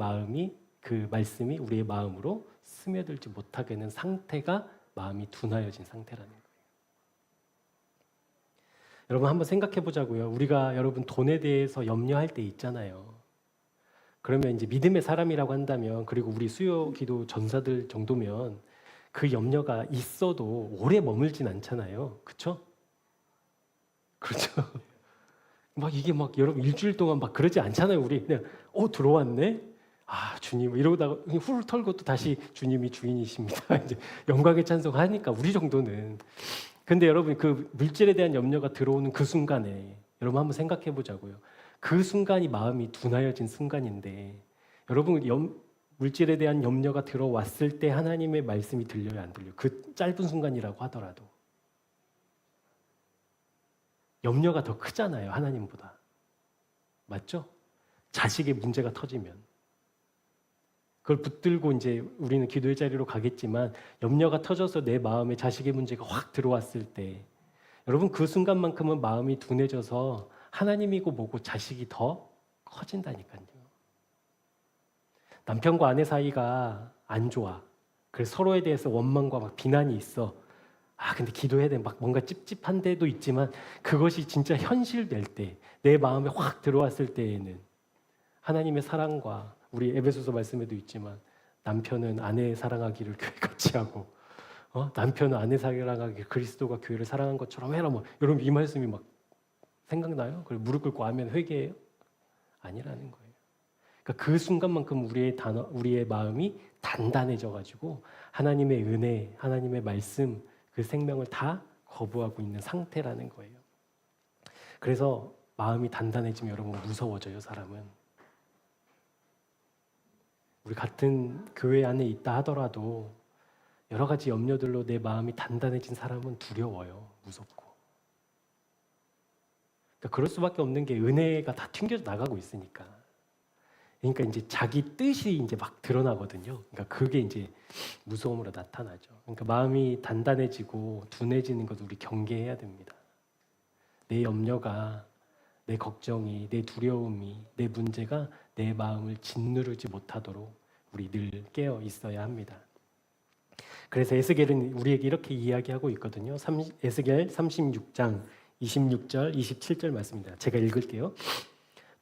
말씀이 우리의 마음으로 스며들지 못하게 하는 상태가 마음이 둔하여진 상태라는 거예요. 여러분 한번 생각해 보자고요. 우리가 여러분 돈에 대해서 염려할 때 있잖아요. 그러면 이제 믿음의 사람이라고 한다면 그리고 우리 수요 기도 전사들 정도면 그 염려가 있어도 오래 머물진 않잖아요. 그렇죠? 그렇죠. 막 이게 막 여러분 일주일 동안 막 그러지 않잖아요. 우리 그냥 들어왔네. 아 주님 이러다가 훌 털고 또 다시 주님이 주인이십니다. 이제 영광의 찬송하니까 우리 정도는. 근데 여러분 그 물질에 대한 염려가 들어오는 그 순간에 여러분 한번 생각해 보자고요. 그 순간이 마음이 둔하여진 순간인데 여러분 물질에 대한 염려가 들어왔을 때 하나님의 말씀이 들려요, 안 들려요? 그 짧은 순간이라고 하더라도 염려가 더 크잖아요, 하나님보다. 맞죠? 자식의 문제가 터지면 그걸 붙들고 이제 우리는 기도의 자리로 가겠지만 염려가 터져서 내 마음에 자식의 문제가 확 들어왔을 때 여러분 그 순간만큼은 마음이 둔해져서 하나님이고 뭐고 자식이 더 커진다니까요. 남편과 아내 사이가 안 좋아. 그래서 서로에 대해서 원망과 막 비난이 있어. 근데 기도해야 돼. 막 뭔가 찝찝한 데도 있지만 그것이 진짜 현실될 때, 내 마음에 확 들어왔을 때에는 하나님의 사랑과 우리 에베소서 말씀에도 있지만 남편은 아내 사랑하기를 교회같이 하고 남편은 아내 사랑하기 그리스도가 교회를 사랑한 것처럼 해라. 뭐 여러분 이 말씀이 막 생각나요? 그리고 무릎 꿇고 하면 회개해요? 아니라는 거예요. 그러니까 그 순간만큼 우리의 마음이 단단해져 가지고 하나님의 은혜, 하나님의 말씀, 그 생명을 다 거부하고 있는 상태라는 거예요. 그래서 마음이 단단해지면 여러분 무서워져요, 사람은. 우리 같은 교회 안에 있다 하더라도 여러 가지 염려들로 내 마음이 단단해진 사람은 두려워요, 무섭고. 그러니까 그럴 수밖에 없는 게 은혜가 다 튕겨져 나가고 있으니까. 그러니까 이제 자기 뜻이 이제 막 드러나거든요. 그러니까 그게 이제 무서움으로 나타나죠. 그러니까 마음이 단단해지고 둔해지는 것을 우리 경계해야 됩니다. 내 염려가, 내 걱정이, 내 두려움이, 내 문제가 내 마음을 짓누르지 못하도록 우리 늘 깨어 있어야 합니다. 그래서 에스겔은 우리에게 이렇게 이야기하고 있거든요. 에스겔 36장 26절, 27절 말씀입니다. 제가 읽을게요.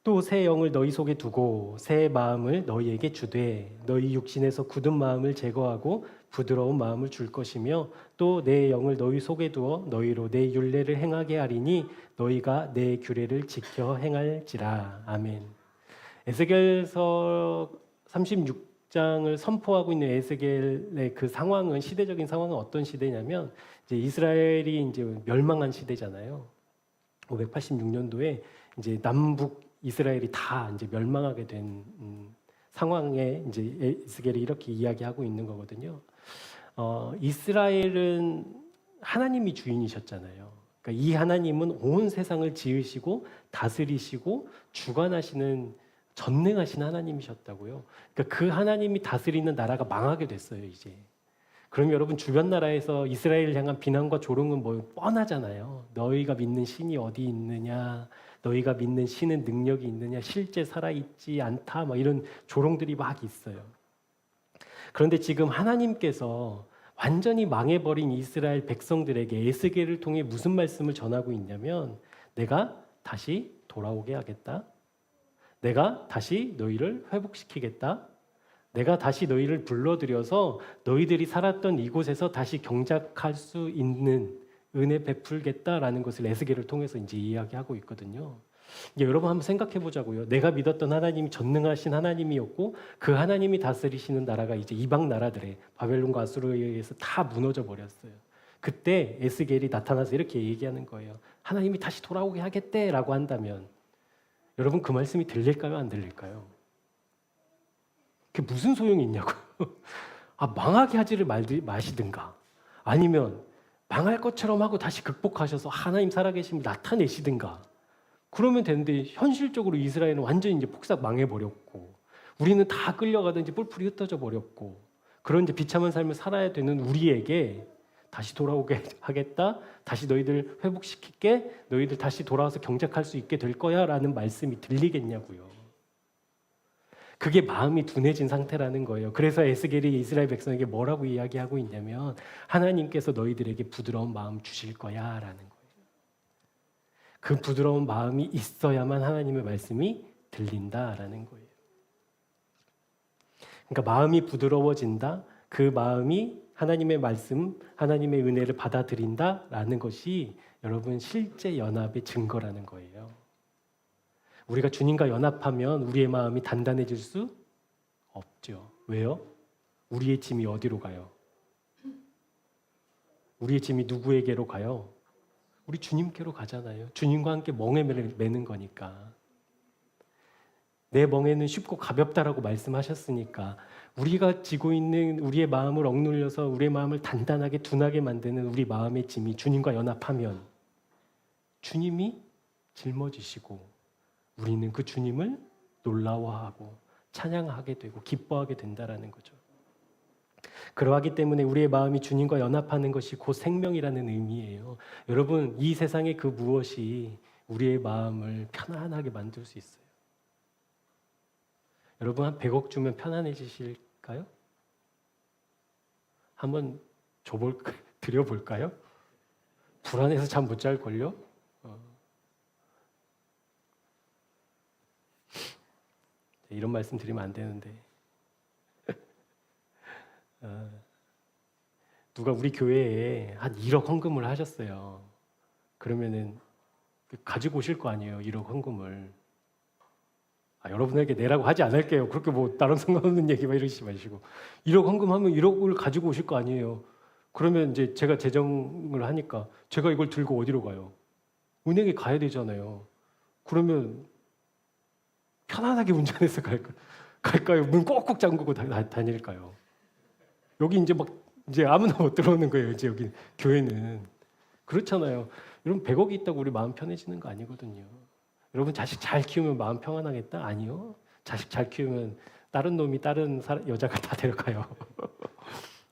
또 새 영을 너희 속에 두고 새 마음을 너희에게 주되 너희 육신에서 굳은 마음을 제거하고 부드러운 마음을 줄 것이며 또 내 영을 너희 속에 두어 너희로 내 율례를 행하게 하리니 너희가 내 규례를 지켜 행할지라. 아멘. 에스겔서 36장을 선포하고 있는 에스겔의 그 상황은 시대적인 상황은 어떤 시대냐면 이제 이스라엘이 이제 멸망한 시대잖아요. 586년도에 이제 남북 이스라엘이 다 이제 멸망하게 된 상황에 이제 에스겔이 이렇게 이야기하고 있는 거거든요. 이스라엘은 하나님이 주인이셨잖아요. 그러니까 이 하나님은 온 세상을 지으시고 다스리시고 주관하시는 전능하신 하나님이셨다고요. 그러니까 그 하나님이 다스리는 나라가 망하게 됐어요, 이제. 그럼 여러분 주변 나라에서 이스라엘을 향한 비난과 조롱은 뭐 뻔하잖아요. 너희가 믿는 신이 어디 있느냐, 너희가 믿는 신은 능력이 있느냐, 실제 살아있지 않다, 막 이런 조롱들이 막 있어요. 그런데 지금 하나님께서 완전히 망해버린 이스라엘 백성들에게 에스겔을 통해 무슨 말씀을 전하고 있냐면 내가 다시 돌아오게 하겠다. 내가 다시 너희를 회복시키겠다. 내가 다시 너희를 불러들여서 너희들이 살았던 이곳에서 다시 경작할 수 있는 은혜 베풀겠다라는 것을 에스겔을 통해서 이제 이야기하고 있거든요. 이제 여러분 한번 생각해 보자고요. 내가 믿었던 하나님이 전능하신 하나님이었고 그 하나님이 다스리시는 나라가 이제 이방 나라들의 바벨론과 아수르에 의해서 다 무너져 버렸어요. 그때 에스겔이 나타나서 이렇게 얘기하는 거예요. 하나님이 다시 돌아오게 하겠대라고 한다면 여러분 그 말씀이 들릴까요? 안 들릴까요? 그게 무슨 소용이 있냐고요. 망하게 하지를 마시든가 아니면 망할 것처럼 하고 다시 극복하셔서 하나님 살아계심을 나타내시든가 그러면 되는데 현실적으로 이스라엘은 완전히 이제 폭삭 망해버렸고 우리는 다 끌려가던 이제 뿔뿔이 흩어져 버렸고 그런 이제 비참한 삶을 살아야 되는 우리에게 다시 돌아오게 하겠다. 다시 너희들 회복시킬게. 너희들 다시 돌아와서 경작할 수 있게 될 거야 라는 말씀이 들리겠냐고요. 그게 마음이 둔해진 상태라는 거예요. 그래서 에스겔이 이스라엘 백성에게 뭐라고 이야기하고 있냐면 하나님께서 너희들에게 부드러운 마음 주실 거야 라는 거예요. 그 부드러운 마음이 있어야만 하나님의 말씀이 들린다라는 거예요. 그러니까 마음이 부드러워진다. 그 마음이 하나님의 말씀, 하나님의 은혜를 받아들인다라는 것이 여러분 실제 연합의 증거라는 거예요. 우리가 주님과 연합하면 우리의 마음이 단단해질 수 없죠. 왜요? 우리의 짐이 어디로 가요? 우리의 짐이 누구에게로 가요? 우리 주님께로 가잖아요. 주님과 함께 멍에 매는 거니까. 내 멍에는 쉽고 가볍다라고 말씀하셨으니까 우리가 지고 있는 우리의 마음을 억눌려서 우리의 마음을 단단하게 둔하게 만드는 우리 마음의 짐이 주님과 연합하면 주님이 짊어지시고 우리는 그 주님을 놀라워하고 찬양하게 되고 기뻐하게 된다라는 거죠. 그러하기 때문에 우리의 마음이 주님과 연합하는 것이 곧 생명이라는 의미예요. 여러분, 이 세상의 그 무엇이 우리의 마음을 편안하게 만들 수 있어요? 여러분 한 100억 주면 편안해지실까요? 한번 드려볼까요? 불안해서 잠 못 잘걸요? 이런 말씀 드리면 안 되는데 누가 우리 교회에 한 1억 헌금을 하셨어요. 그러면은 가지고 오실 거 아니에요, 1억 헌금을. 여러분에게 내라고 하지 않을게요. 그렇게 뭐 다른 상관없는 얘기 막 이러시지 마시고 1억 헌금하면 1억을 가지고 오실 거 아니에요. 그러면 이제 제가 재정을 하니까 제가 이걸 들고 어디로 가요? 은행에 가야 되잖아요. 그러면 편안하게 운전해서 갈까요? 문 꼭꼭 잠그고 다닐까요? 여기 이제 아무나 못 들어오는 거예요. 이제 여기 교회는 그렇잖아요. 여러분 100억이 있다고 우리 마음 편해지는 거 아니거든요. 여러분 자식 잘 키우면 마음 평안하겠다? 아니요. 자식 잘 키우면 다른 놈이 다른 여자가 다 데려가요.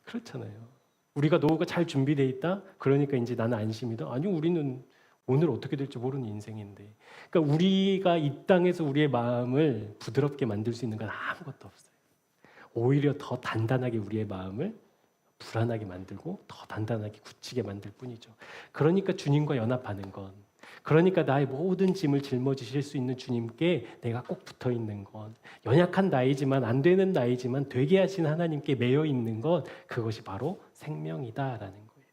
그렇잖아요. 우리가 노후가 잘 준비돼 있다? 그러니까 이제 나는 안심이다? 아니요. 우리는 오늘 어떻게 될지 모르는 인생인데. 그러니까 우리가 이 땅에서 우리의 마음을 부드럽게 만들 수 있는 건 아무것도 없어요. 오히려 더 단단하게 우리의 마음을 불안하게 만들고 더 단단하게 굳히게 만들 뿐이죠. 그러니까 주님과 연합하는 건, 그러니까 나의 모든 짐을 짊어지실 수 있는 주님께 내가 꼭 붙어 있는 것, 연약한 나이지만 안 되는 나이지만 되게 하신 하나님께 매여 있는 것, 그것이 바로 생명이다라는 거예요.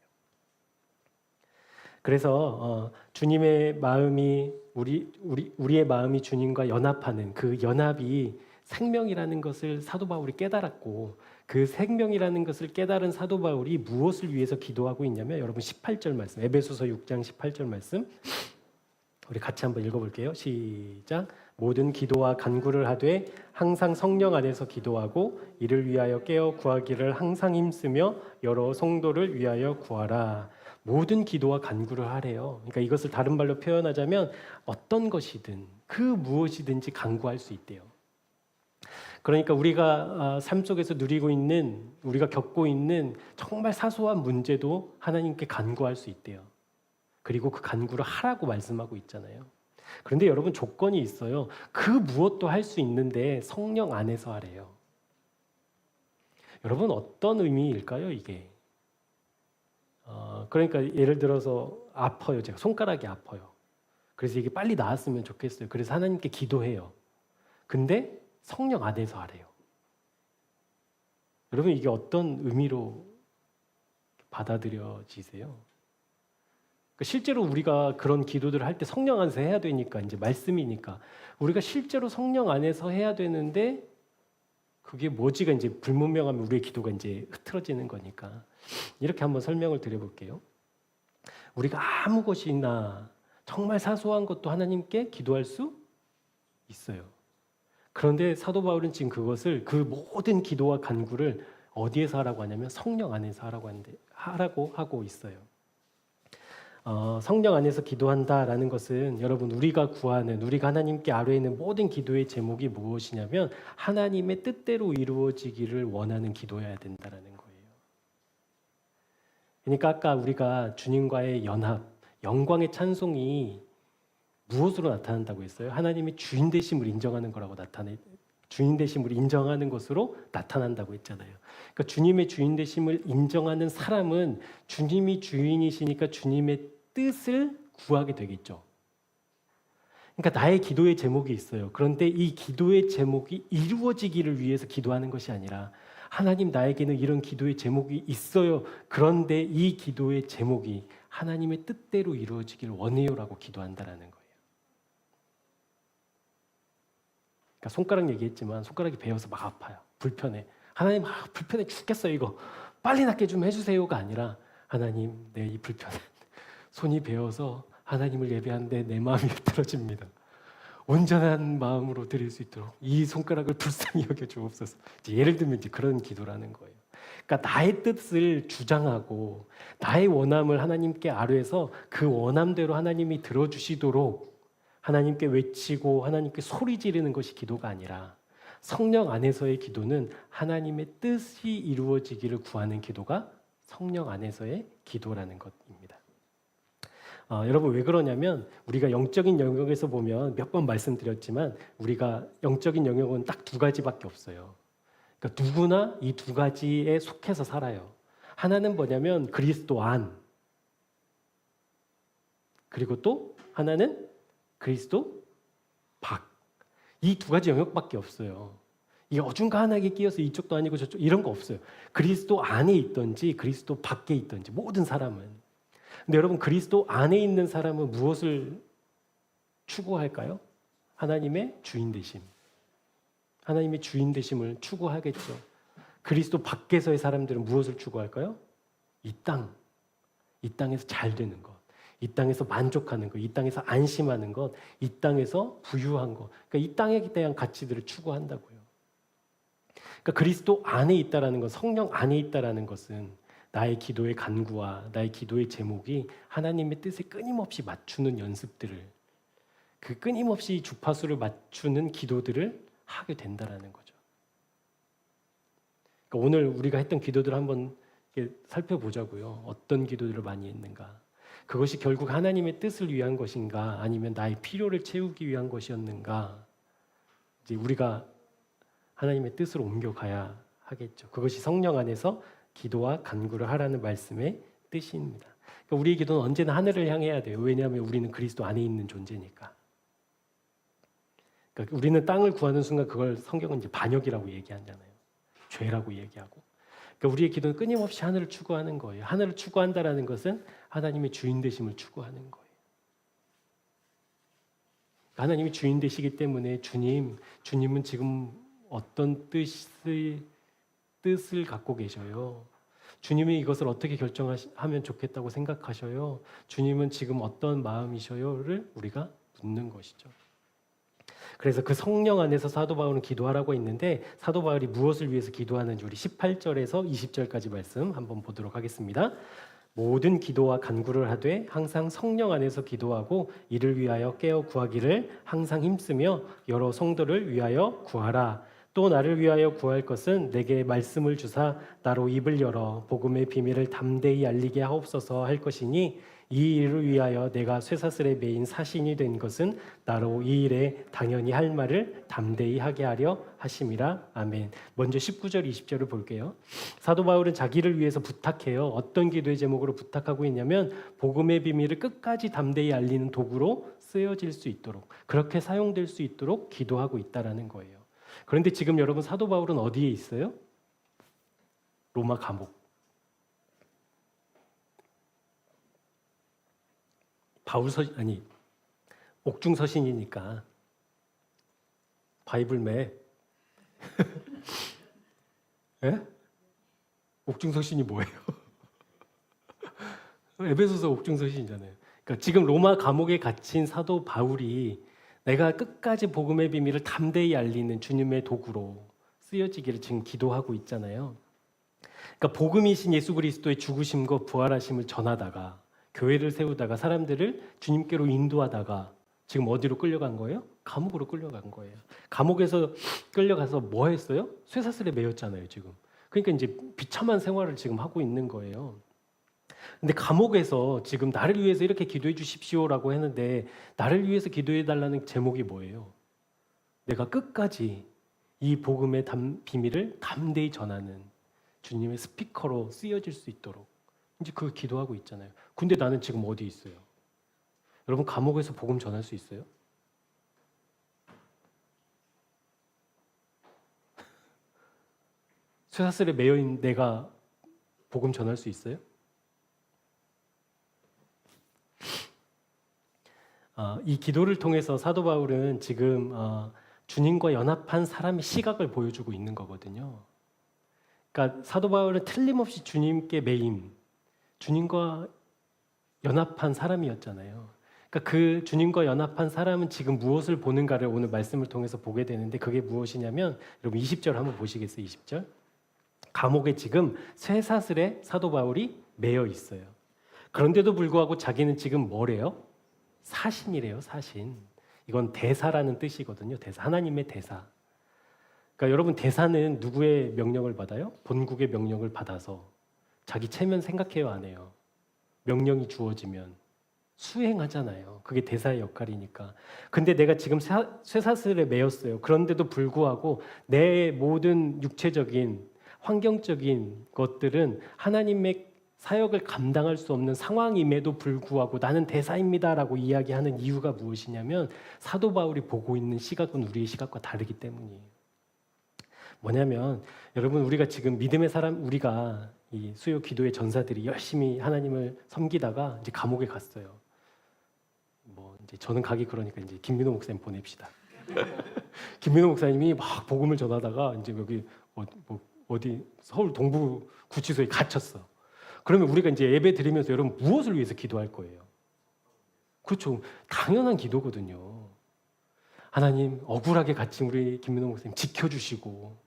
그래서 주님의 마음이 우리의 마음이 주님과 연합하는 그 연합이 생명이라는 것을 사도 바울이 깨달았고, 그 생명이라는 것을 깨달은 사도 바울이 무엇을 위해서 기도하고 있냐면, 여러분 18절 말씀, 에베소서 6장 18절 말씀 우리 같이 한번 읽어볼게요. 시작. 모든 기도와 간구를 하되 항상 성령 안에서 기도하고 이를 위하여 깨어 구하기를 항상 힘쓰며 여러 성도를 위하여 구하라. 모든 기도와 간구를 하래요. 그러니까 이것을 다른 말로 표현하자면 어떤 것이든 그 무엇이든지 간구할 수 있대요. 그러니까 우리가 삶 속에서 누리고 있는, 우리가 겪고 있는 정말 사소한 문제도 하나님께 간구할 수 있대요. 그리고 그 간구를 하라고 말씀하고 있잖아요. 그런데 여러분 조건이 있어요. 그 무엇도 할 수 있는데 성령 안에서 하래요. 여러분 어떤 의미일까요, 이게? 그러니까 예를 들어서 아파요. 제가 손가락이 아파요. 그래서 이게 빨리 나았으면 좋겠어요. 그래서 하나님께 기도해요. 근데 성령 안에서 하래요. 여러분 이게 어떤 의미로 받아들여지세요? 실제로 우리가 그런 기도들을 할 때 성령 안에서 해야 되니까, 이제 말씀이니까 우리가 실제로 성령 안에서 해야 되는데 그게 뭐지가 이제 불분명하면 우리의 기도가 이제 흐트러지는 거니까 이렇게 한번 설명을 드려볼게요. 우리가 아무 것이나 정말 사소한 것도 하나님께 기도할 수 있어요. 그런데 사도 바울은 지금 그것을, 그 모든 기도와 간구를 어디에서 하라고 하냐면 성령 안에서 하라고 하고 있어요. 성령 안에서 기도한다라는 것은 여러분 우리가 하나님께 아뢰는 모든 기도의 제목이 무엇이냐면 하나님의 뜻대로 이루어지기를 원하는 기도여야 된다라는 거예요. 그러니까 아까 우리가 주님과의 연합, 영광의 찬송이 무엇으로 나타난다고 했어요? 하나님의 주인 되심을 인정하는 거라고 주인 되심을 인정하는 것으로 나타난다고 했잖아요. 그러니까 주님의 주인 되심을 인정하는 사람은 주님이 주인이시니까 주님의 뜻을 구하게 되겠죠. 그러니까 나의 기도의 제목이 있어요. 그런데 이 기도의 제목이 이루어지기를 위해서 기도하는 것이 아니라 하나님, 나에게는 이런 기도의 제목이 있어요. 그런데 이 기도의 제목이 하나님의 뜻대로 이루어지기를 원해요라고 기도한다라는 거예요. 그러니까 손가락 얘기했지만 손가락이 베어서 막 아파요. 불편해. 하나님, 불편해 죽겠어요 이거. 빨리 낫게 좀 해주세요가 아니라 하나님, 내 이 불편한 손이 베어서 하나님을 예배하는데 내 마음이 흐트러집니다. 온전한 마음으로 드릴 수 있도록 이 손가락을 불쌍히 여겨 주옵소서. 예를 들면 이제 그런 기도라는 거예요. 그러니까 나의 뜻을 주장하고 나의 원함을 하나님께 아뢰서 그 원함대로 하나님이 들어주시도록 하나님께 외치고 하나님께 소리 지르는 것이 기도가 아니라, 성령 안에서의 기도는 하나님의 뜻이 이루어지기를 구하는 기도가 성령 안에서의 기도라는 것입니다. 여러분 왜 그러냐면 우리가 영적인 영역에서 보면 몇 번 말씀드렸지만 우리가 영적인 영역은 딱 두 가지밖에 없어요. 그러니까 누구나 이 두 가지에 속해서 살아요. 하나는 뭐냐면 그리스도 안, 그리고 또 하나는 그리스도 밖. 이 두 가지 영역밖에 없어요. 이게 어중간하게 끼어서 이쪽도 아니고 저쪽 이런 거 없어요. 그리스도 안에 있든지 그리스도 밖에 있든지 모든 사람은. 근데 여러분 그리스도 안에 있는 사람은 무엇을 추구할까요? 하나님의 주인 되심. 하나님의 주인 되심을 추구하겠죠. 그리스도 밖에서의 사람들은 무엇을 추구할까요? 이 땅에서 잘 되는 것, 이 땅에서 만족하는 것, 이 땅에서 안심하는 것, 이 땅에서 부유한 것. 그러니까 이 땅에 대한 가치들을 추구한다고요. 그러니까 그리스도 안에 있다라는 것, 성령 안에 있다라는 것은 나의 기도의 간구와 나의 기도의 제목이 하나님의 뜻에 끊임없이 맞추는 연습들을, 그 끊임없이 주파수를 맞추는 기도들을 하게 된다라는 거죠. 그러니까 오늘 우리가 했던 기도들을 한번 살펴보자고요. 어떤 기도들을 많이 했는가? 그것이 결국 하나님의 뜻을 위한 것인가? 아니면 나의 필요를 채우기 위한 것이었는가? 이제 우리가 하나님의 뜻으로 옮겨가야 하겠죠. 그것이 성령 안에서 기도와 간구를 하라는 말씀의 뜻입니다. 그러니까 우리의 기도는 언제나 하늘을 향해야 돼요. 왜냐하면 우리는 그리스도 안에 있는 존재니까. 그러니까 우리는 땅을 구하는 순간 그걸 성경은 이제 반역이라고 얘기하잖아요. 죄라고 얘기하고. 그러니까 우리의 기도는 끊임없이 하늘을 추구하는 거예요. 하늘을 추구한다라는 것은 하나님의 주인 되심을 추구하는 거예요. 하나님이 주인 되시기 때문에 주님은 지금 어떤 뜻을 갖고 계셔요. 주님이 이것을 어떻게 결정하면 좋겠다고 생각하셔요. 주님은 지금 어떤 마음이셔요를 우리가 묻는 것이죠. 그래서 그 성령 안에서 사도 바울은 기도하라고 했는데 사도 바울이 무엇을 위해서 기도하는지 우리 18절에서 20절까지 말씀 한번 보도록 하겠습니다. 모든 기도와 간구를 하되 항상 성령 안에서 기도하고 이를 위하여 깨어 구하기를 항상 힘쓰며 여러 성도를 위하여 구하라. 또 나를 위하여 구할 것은 내게 말씀을 주사 나로 입을 열어 복음의 비밀을 담대히 알리게 하옵소서 할 것이니 이 일을 위하여 내가 쇠사슬에 매인 사신이 된 것은 나로 이 일에 당연히 할 말을 담대히 하게 하려 하심이라. 아멘. 먼저 19절 20절을 볼게요. 사도 바울은 자기를 위해서 부탁해요. 어떤 기도의 제목으로 부탁하고 있냐면 복음의 비밀을 끝까지 담대히 알리는 도구로 쓰여질 수 있도록, 그렇게 사용될 수 있도록 기도하고 있다라는 거예요. 그런데 지금 여러분 사도 바울은 어디에 있어요? 로마 감옥. 옥중 서신이니까 바이블 맵. 예? 옥중 서신이 뭐예요? 에베소서 옥중 서신이잖아요. 그러니까 지금 로마 감옥에 갇힌 사도 바울이 내가 끝까지 복음의 비밀을 담대히 알리는 주님의 도구로 쓰여지기를 지금 기도하고 있잖아요. 그러니까 복음이신 예수 그리스도의 죽으심과 부활하심을 전하다가 교회를 세우다가 사람들을 주님께로 인도하다가 지금 어디로 끌려간 거예요? 감옥으로 끌려간 거예요. 감옥에서 끌려가서 뭐 했어요? 쇠사슬에 매였잖아요, 지금. 그러니까 이제 비참한 생활을 지금 하고 있는 거예요. 근데 감옥에서 지금 나를 위해서 이렇게 기도해 주십시오라고 했는데 나를 위해서 기도해 달라는 제목이 뭐예요? 내가 끝까지 이 복음의 비밀을 담대히 전하는 주님의 스피커로 쓰여질 수 있도록 이제 그 기도하고 있잖아요. 근데 나는 지금 어디 있어요? 여러분 감옥에서 복음 전할 수 있어요? 쇠사슬에 매여있는 내가 복음 전할 수 있어요? 이 기도를 통해서 사도 바울은 지금 주님과 연합한 사람의 시각을 보여주고 있는 거거든요. 그러니까 사도 바울은 틀림없이 주님께 매임, 주님과 연합한 사람이었잖아요. 그러니까 그 주님과 연합한 사람은 지금 무엇을 보는가를 오늘 말씀을 통해서 보게 되는데 그게 무엇이냐면 여러분 20절 한번 보시겠어요? 20절. 감옥에 지금 쇠사슬에 사도 바울이 매여 있어요. 그런데도 불구하고 자기는 지금 뭐래요? 사신이래요, 사신. 이건 대사라는 뜻이거든요. 대사, 하나님의 대사. 그러니까 여러분 대사는 누구의 명령을 받아요? 본국의 명령을 받아서 자기 체면 생각해요, 안 해요? 명령이 주어지면 수행하잖아요. 그게 대사의 역할이니까. 근데 내가 지금 쇠사슬에 매였어요. 그런데도 불구하고 내 모든 육체적인 환경적인 것들은 하나님의 사역을 감당할 수 없는 상황임에도 불구하고 나는 대사입니다라고 이야기하는 이유가 무엇이냐면 사도 바울이 보고 있는 시각은 우리의 시각과 다르기 때문이에요. 뭐냐면 여러분 우리가 지금 믿음의 사람 우리가 이 수요 기도의 전사들이 열심히 하나님을 섬기다가 이제 감옥에 갔어요. 뭐 이제 저는 가기 그러니까 이제 김민호 목사님 보냅시다. 김민호 목사님이 막 복음을 전하다가 이제 여기 어디 서울 동부 구치소에 갇혔어. 그러면 우리가 이제 예배 드리면서 여러분 무엇을 위해서 기도할 거예요? 그렇죠. 당연한 기도거든요. 하나님 억울하게 갇힌 우리 김민호 목사님 지켜주시고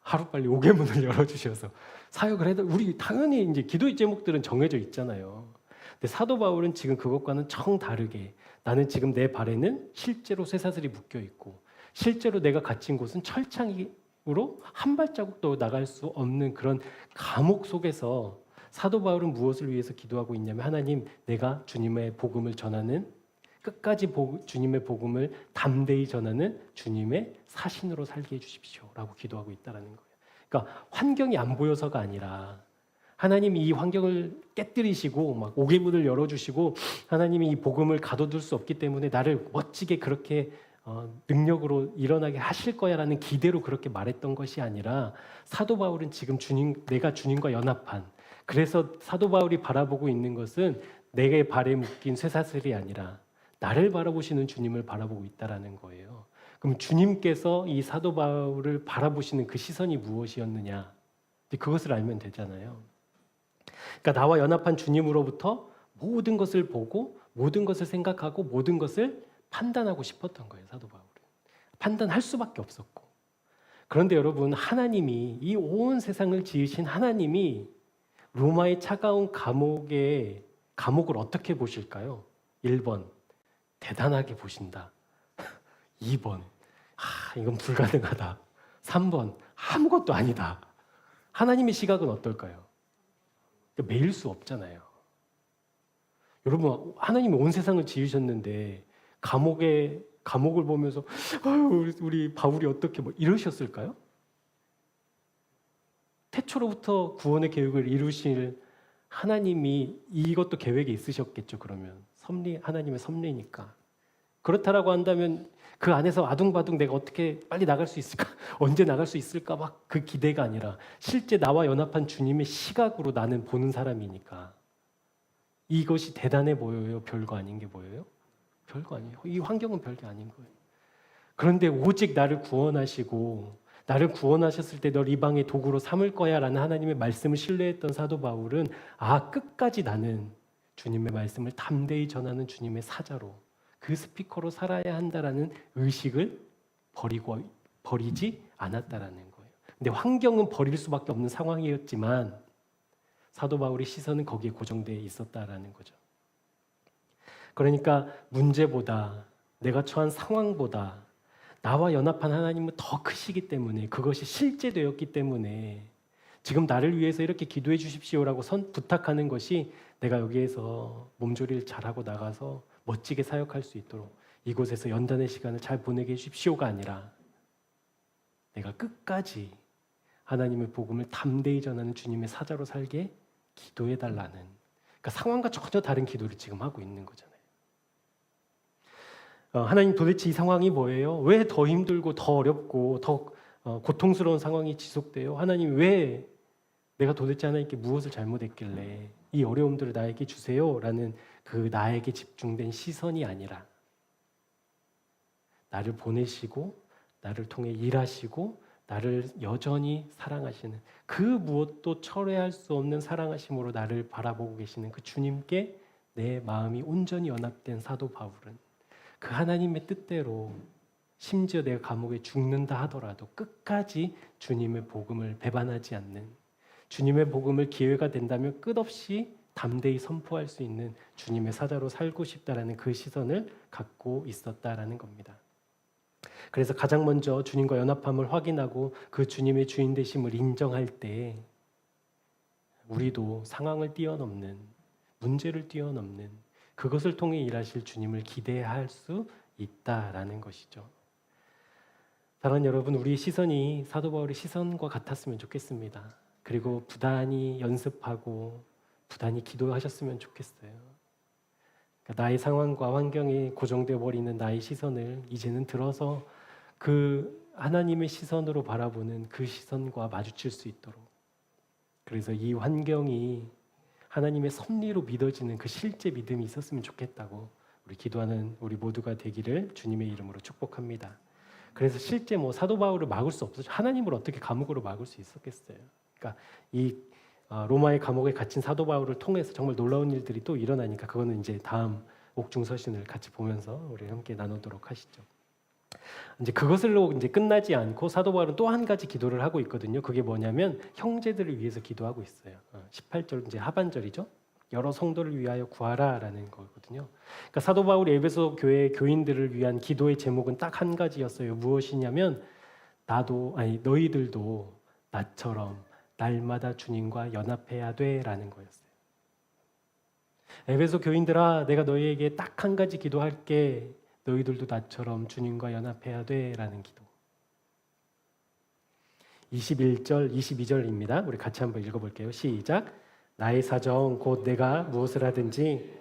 하루빨리 옥의 문을 열어주셔서 사역을 해도 우리 당연히 이제 기도의 제목들은 정해져 있잖아요. 근데 사도 바울은 지금 그것과는 정다르게 나는 지금 내 발에는 실제로 쇠사슬이 묶여 있고 실제로 내가 갇힌 곳은 철창으로 한 발자국도 나갈 수 없는 그런 감옥 속에서 사도 바울은 무엇을 위해서 기도하고 있냐면 하나님 내가 주님의 복음을 전하는 끝까지 주님의 복음을 담대히 전하는 주님의 사신으로 살게 해주십시오라고 기도하고 있다는 거예요. 그러니까 환경이 안 보여서가 아니라 하나님이 이 환경을 깨뜨리시고 막 옥의 문을 열어주시고 하나님이 이 복음을 가둬둘 수 없기 때문에 나를 멋지게 그렇게 능력으로 일어나게 하실 거야라는 기대로 그렇게 말했던 것이 아니라 사도 바울은 지금 내가 주님과 연합한 그래서 사도 바울이 바라보고 있는 것은 내게 발에 묶인 쇠사슬이 아니라 나를 바라보시는 주님을 바라보고 있다라는 거예요. 그럼 주님께서 이 사도 바울을 바라보시는 그 시선이 무엇이었느냐? 그것을 알면 되잖아요. 그러니까 나와 연합한 주님으로부터 모든 것을 보고 모든 것을 생각하고 모든 것을 판단하고 싶었던 거예요. 사도 바울은. 판단할 수밖에 없었고. 그런데 여러분 하나님이 이 온 세상을 지으신 하나님이 로마의 차가운 감옥을 어떻게 보실까요? 1번 대단하게 보신다. 2번 이건 불가능하다. 3번 아무것도 아니다. 하나님의 시각은 어떨까요? 매일 수 없잖아요. 여러분 하나님이 온 세상을 지으셨는데 감옥을 보면서 우리 바울이 어떻게 이러셨을까요? 태초로부터 구원의 계획을 이루실 하나님이 이것도 계획에 있으셨겠죠. 그러면 하나님의 섭리니까. 그렇다라고 한다면 그 안에서 아둥바둥 내가 어떻게 빨리 나갈 수 있을까? 언제 나갈 수 있을까? 막 그 기대가 아니라 실제 나와 연합한 주님의 시각으로 나는 보는 사람이니까 이것이 대단해 보여요? 별거 아닌 게 보여요? 별거 아니에요. 이 환경은 별게 아닌 거예요. 그런데 오직 나를 구원하시고 나를 구원하셨을 때 널 이방의 도구로 삼을 거야 라는 하나님의 말씀을 신뢰했던 사도 바울은 끝까지 나는 주님의 말씀을 담대히 전하는 주님의 사자로 그 스피커로 살아야 한다라는 의식을 버리지 않았다라는 거예요. 근데 환경은 버릴 수밖에 없는 상황이었지만 사도 바울의 시선은 거기에 고정되어 있었다라는 거죠. 그러니까 문제보다 내가 처한 상황보다 나와 연합한 하나님은 더 크시기 때문에 그것이 실제되었기 때문에 지금 나를 위해서 이렇게 기도해 주십시오라고 부탁하는 것이 내가 여기에서 몸조리를 잘하고 나가서 멋지게 사역할 수 있도록 이곳에서 연단의 시간을 잘 보내게 해주십시오가 아니라 내가 끝까지 하나님의 복음을 담대히 전하는 주님의 사자로 살게 기도해달라는 그러니까 상황과 전혀 다른 기도를 지금 하고 있는 거잖아요. 하나님 도대체 이 상황이 뭐예요? 왜 더 힘들고 더 어렵고 더 고통스러운 상황이 지속돼요? 하나님 왜 내가 도대체 하나님께 무엇을 잘못했길래 이 어려움들을 나에게 주세요? 라는 그 나에게 집중된 시선이 아니라 나를 보내시고 나를 통해 일하시고 나를 여전히 사랑하시는 그 무엇도 철회할 수 없는 사랑하심으로 나를 바라보고 계시는 그 주님께 내 마음이 온전히 연합된 사도 바울은 그 하나님의 뜻대로 심지어 내가 감옥에 죽는다 하더라도 끝까지 주님의 복음을 배반하지 않는 주님의 복음을 기회가 된다면 끝없이 담대히 선포할 수 있는 주님의 사자로 살고 싶다라는 그 시선을 갖고 있었다라는 겁니다. 그래서 가장 먼저 주님과 연합함을 확인하고 그 주님의 주인 되심을 인정할 때 우리도 상황을 뛰어넘는 문제를 뛰어넘는 그것을 통해 일하실 주님을 기대할 수 있다라는 것이죠. 사랑하는 여러분, 우리의 시선이 사도 바울의 시선과 같았으면 좋겠습니다. 그리고 부단히 연습하고 부단히 기도하셨으면 좋겠어요. 그러니까 나의 상황과 환경에 고정되어 버리는 나의 시선을 이제는 들어서 그 하나님의 시선으로 바라보는 그 시선과 마주칠 수 있도록, 그래서 이 환경이 하나님의 섭리로 믿어지는 그 실제 믿음이 있었으면 좋겠다고 우리 기도하는 우리 모두가 되기를 주님의 이름으로 축복합니다. 그래서 실제 사도 바울을 막을 수 없었죠. 하나님을 어떻게 감옥으로 막을 수 있었겠어요. 그러니까 이 로마의 감옥에 갇힌 사도 바울을 통해서 정말 놀라운 일들이 또 일어나니까 그거는 이제 다음 옥중서신을 같이 보면서 우리 함께 나누도록 하시죠. 이제 그것으로 이제 끝나지 않고 사도 바울은 또 한 가지 기도를 하고 있거든요. 그게 뭐냐면 형제들을 위해서 기도하고 있어요. 18절 이제 하반절이죠. 여러 성도를 위하여 구하라라는 거거든요. 그러니까 사도 바울이 에베소 교회 교인들을 위한 기도의 제목은 딱 한 가지였어요. 무엇이냐면 너희들도 나처럼 날마다 주님과 연합해야 돼라는 거였어요. 에베소 교인들아, 내가 너희에게 딱 한 가지 기도할게. 너희들도 나처럼 주님과 연합해야 돼라는 기도. 21절, 22절입니다. 우리 같이 한번 읽어볼게요. 시작. 나의 사정 곧 내가 무엇을 하든지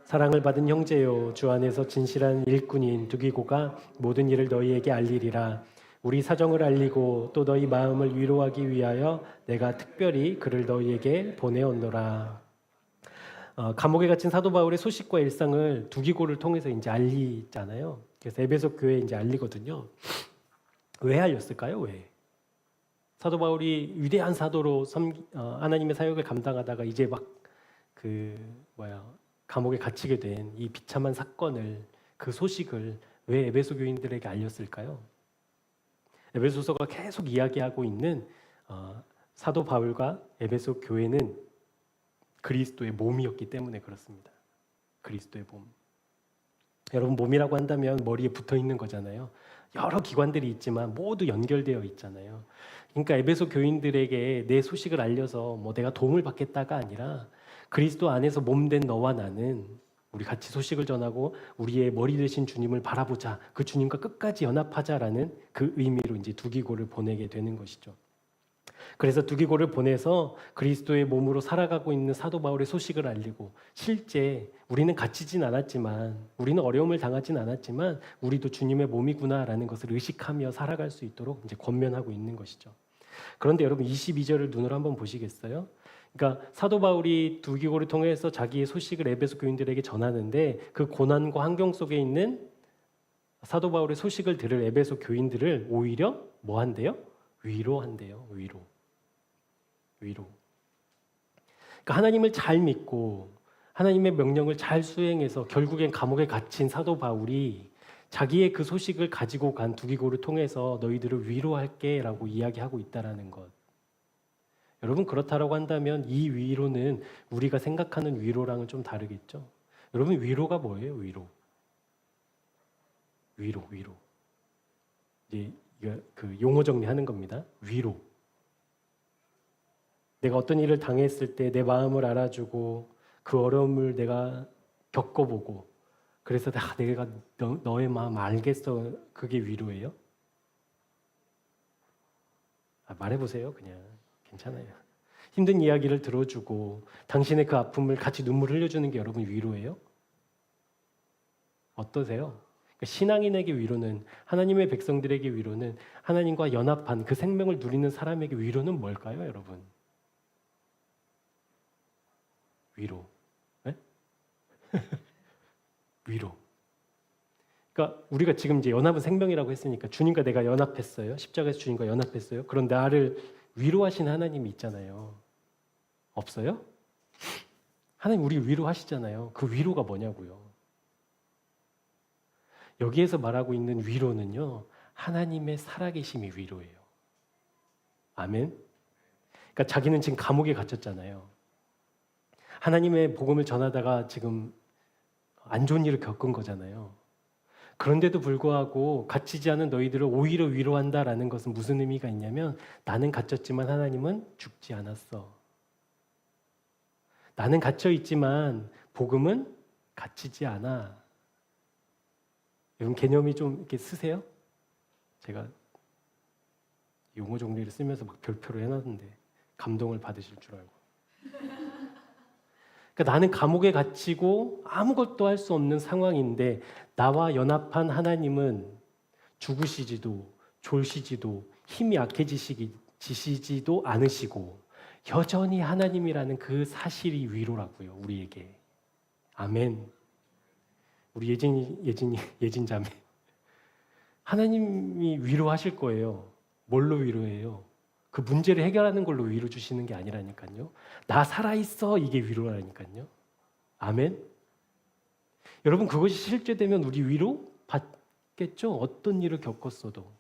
사랑을 받은 형제요 주 안에서 진실한 일꾼인 두기고가 모든 일을 너희에게 알리리라. 우리 사정을 알리고 또 너희 마음을 위로하기 위하여 내가 특별히 그를 너희에게 보내었노라. 감옥에 갇힌 사도 바울의 소식과 일상을 두기고를 통해서 이제 알리잖아요. 그래서 에베소 교회에 이제 알리거든요. 왜 알렸을까요? 왜? 사도 바울이 위대한 사도로 하나님의 사역을 감당하다가 이제 감옥에 갇히게 된 이 비참한 사건을, 그 소식을 왜 에베소 교인들에게 알렸을까요? 에베소서가 계속 이야기하고 있는 사도 바울과 에베소 교회는 그리스도의 몸이었기 때문에 그렇습니다. 그리스도의 몸. 여러분, 몸이라고 한다면 머리에 붙어 있는 거잖아요. 여러 기관들이 있지만 모두 연결되어 있잖아요. 그러니까 에베소 교인들에게 내 소식을 알려서 내가 도움을 받겠다가 아니라 그리스도 안에서 몸된 너와 나는 우리 같이 소식을 전하고 우리의 머리 되신 주님을 바라보자. 그 주님과 끝까지 연합하자라는 그 의미로 이제 두기고를 보내게 되는 것이죠. 그래서 두기고를 보내서 그리스도의 몸으로 살아가고 있는 사도 바울의 소식을 알리고, 실제 우리는 갇히진 않았지만, 우리는 어려움을 당하진 않았지만 우리도 주님의 몸이구나라는 것을 의식하며 살아갈 수 있도록 이제 권면하고 있는 것이죠. 그런데 여러분 22절을 눈으로 한번 보시겠어요? 그러니까 사도 바울이 두기고를 통해서 자기의 소식을 에베소 교인들에게 전하는데 그 고난과 환경 속에 있는 사도 바울의 소식을 들을 에베소 교인들을 오히려 뭐 한대요? 위로한대요. 위로. 그러니까 하나님을 잘 믿고 하나님의 명령을 잘 수행해서 결국엔 감옥에 갇힌 사도 바울이 자기의 그 소식을 가지고 간 두기고를 통해서 너희들을 위로할게 라고 이야기하고 있다는 것. 여러분, 그렇다라고 한다면 이 위로는 우리가 생각하는 위로랑은 좀 다르겠죠. 여러분, 위로가 뭐예요? 위로. 이제 그 용어 정리하는 겁니다. 위로. 내가 어떤 일을 당했을 때 내 마음을 알아주고 그 어려움을 내가 겪어보고, 그래서 내가 너의 마음 알겠어. 그게 위로예요? 말해보세요. 그냥 괜찮아요. 힘든 이야기를 들어주고 당신의 그 아픔을 같이 눈물 흘려주는 게 여러분 위로예요? 어떠세요? 그러니까 신앙인에게 위로는, 하나님의 백성들에게 위로는, 하나님과 연합한 그 생명을 누리는 사람에게 위로는 뭘까요, 여러분? 위로. 네? 위로. 그러니까 우리가 지금 이제 연합은 생명이라고 했으니까 주님과 내가 연합했어요. 십자가에서 주님과 연합했어요. 그런데 나를 위로하신 하나님이 있잖아요. 없어요? 하나님 우리 위로하시잖아요. 그 위로가 뭐냐고요. 여기에서 말하고 있는 위로는요, 하나님의 살아계심이 위로예요. 아멘. 그러니까 자기는 지금 감옥에 갇혔잖아요. 하나님의 복음을 전하다가 지금 안 좋은 일을 겪은 거잖아요. 그런데도 불구하고 갇히지 않은 너희들을 오히려 위로한다라는 것은 무슨 의미가 있냐면, 나는 갇혔지만 하나님은 죽지 않았어. 나는 갇혀 있지만 복음은 갇히지 않아. 여러분 개념이 좀 이렇게 쓰세요? 제가 용어 정리를 쓰면서 막 별표를 해놨는데 감동을 받으실 줄 알고. 그러니까 나는 감옥에 갇히고 아무것도 할 수 없는 상황인데 나와 연합한 하나님은 죽으시지도 졸시지도 힘이 약해지시지도 않으시고 여전히 하나님이라는 그 사실이 위로라고요, 우리에게. 아멘. 우리 예진 자매. 하나님이 위로하실 거예요. 뭘로 위로해요? 그 문제를 해결하는 걸로 위로 주시는 게 아니라니까요. 나 살아있어, 이게 위로라니까요. 아멘. 여러분, 그것이 실제되면 우리 위로 받겠죠? 어떤 일을 겪었어도.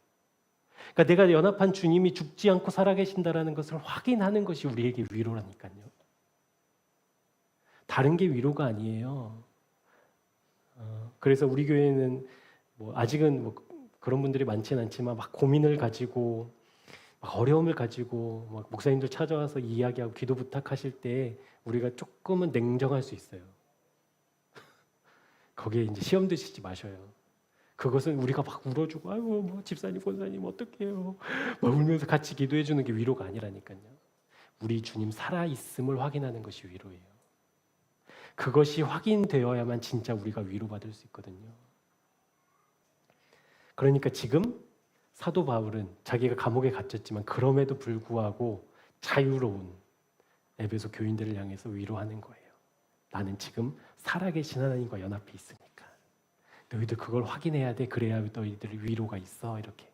그러니까 내가 연합한 주님이 죽지 않고 살아계신다라는 것을 확인하는 것이 우리에게 위로라니까요. 다른 게 위로가 아니에요. 그래서 우리 교회는 아직은 그런 분들이 많지는 않지만 막 고민을 가지고 막 어려움을 가지고 막 목사님들 찾아와서 이야기하고 기도 부탁하실 때 우리가 조금은 냉정할 수 있어요. 거기에 이제 시험 드시지 마셔요. 그것은 우리가 막 울어주고 아이고 집사님 권사님 어떡해요 막 울면서 같이 기도해 주는 게 위로가 아니라니까요. 우리 주님 살아있음을 확인하는 것이 위로예요. 그것이 확인되어야만 진짜 우리가 위로받을 수 있거든요. 그러니까 지금 사도 바울은 자기가 감옥에 갇혔지만 그럼에도 불구하고 자유로운 에베소 교인들을 향해서 위로하는 거예요. 나는 지금 살아계신 하나님과 연합해 있으니까 너희들 그걸 확인해야 돼. 그래야 너희들이 위로가 있어. 이렇게.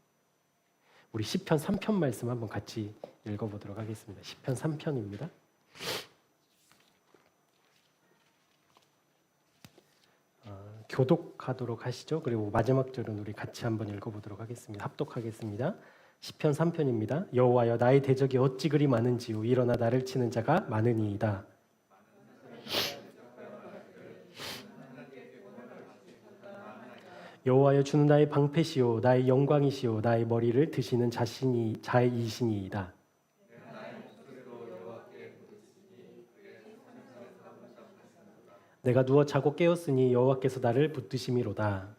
우리 시편 3편 말씀 한번 같이 읽어보도록 하겠습니다. 시편 3편입니다. 교독하도록 하시죠. 그리고 마지막 절은 우리 같이 한번 읽어보도록 하겠습니다. 합독하겠습니다. 시편 3편입니다. 여호와여 나의 대적이 어찌 그리 많은지요 일어나 나를 치는 자가 많으니이다. 여호와여 주는 나의 방패시요 나의 영광이시요 나의 머리를 드시는 자이시니이다. 내가 누워 자고 깨었으니 여호와께서 나를 붙드심이로다.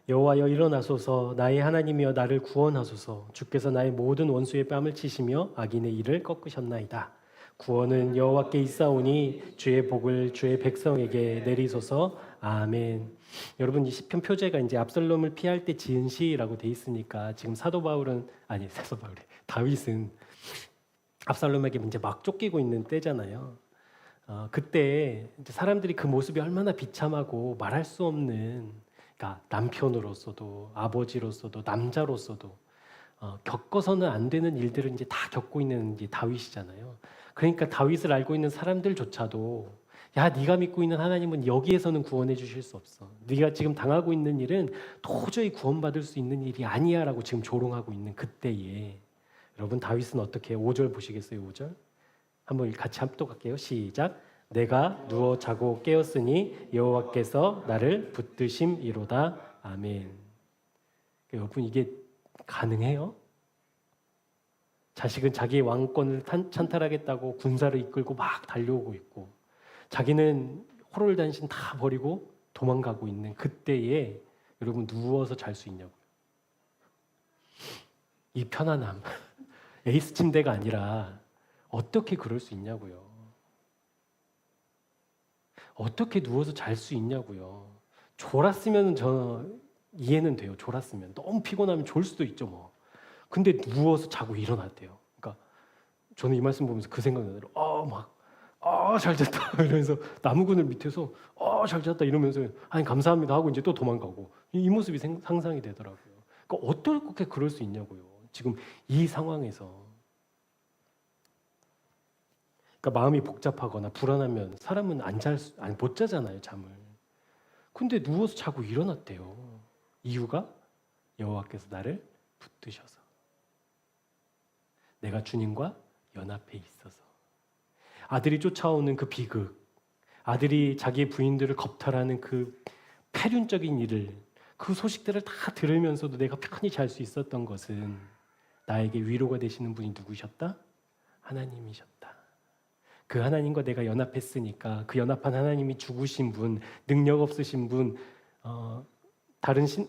여호와여 일어나소서 나의 하나님이여 나를 구원하소서. 주께서 나의 모든 원수의 뺨을 치시며 악인의 일을 꺾으셨나이다. 구원은 여호와께 있사오니 주의 복을 주의 백성에게 내리소서. 아멘. 여러분 이 시편 표제가 이제 압살롬을 피할 때 지은 시라고 돼 있으니까 지금 다윗은 압살롬에게 이제 막 쫓기고 있는 때잖아요. 그때 이제 사람들이 그 모습이 얼마나 비참하고 말할 수 없는, 그러니까 남편으로서도 아버지로서도 남자로서도 겪어서는 안 되는 일들을 이제 다 겪고 있는 이제 다윗이잖아요. 그러니까 다윗을 알고 있는 사람들조차도 야, 네가 믿고 있는 하나님은 여기에서는 구원해 주실 수 없어. 네가 지금 당하고 있는 일은 도저히 구원받을 수 있는 일이 아니야라고 지금 조롱하고 있는 그때에 여러분 다윗은 어떻게 해요? 5절 보시겠어요? 5절 한번 같이 합독할게요. 시작. 내가 누워 자고 깨었으니 여호와께서 나를 붙드심이로다. 아멘. 여러분 이게 가능해요? 자식은 자기의 왕권을 찬탈하겠다고 군사를 이끌고 막 달려오고 있고 자기는 호롤단신 다 버리고 도망가고 있는 그때에 여러분 누워서 잘 수 있냐고요. 이 편안함 에이스 침대가 아니라 어떻게 그럴 수 있냐고요. 어떻게 누워서 잘 수 있냐고요. 졸았으면 저 이해는 돼요. 졸았으면 너무 피곤하면 졸 수도 있죠 뭐. 근데 누워서 자고 일어났대요. 그러니까 저는 이 말씀 보면서 그 생각이 나더라고요. 잘 잤다 이러면서 나무그늘 밑에서 잘 잤다 이러면서 아니 감사합니다 하고 이제 또 도망가고 이 모습이 상상이 되더라고요. 그러니까 어떻게 그럴 수 있냐고요. 지금 이 상황에서. 그러니까 마음이 복잡하거나 불안하면 사람은 못 자잖아요, 잠을. 근데 누워서 자고 일어났대요. 이유가 여호와께서 나를 붙드셔서. 내가 주님과 연합해 있어서. 아들이 쫓아오는 그 비극, 아들이 자기의 부인들을 겁탈하는 그 패륜적인 일을, 그 소식들을 다 들으면서도 내가 편히 잘 수 있었던 것은 나에게 위로가 되시는 분이 누구셨다? 하나님이셨다. 그 하나님과 내가 연합했으니까 그 연합한 하나님이 죽으신 분, 능력 없으신 분,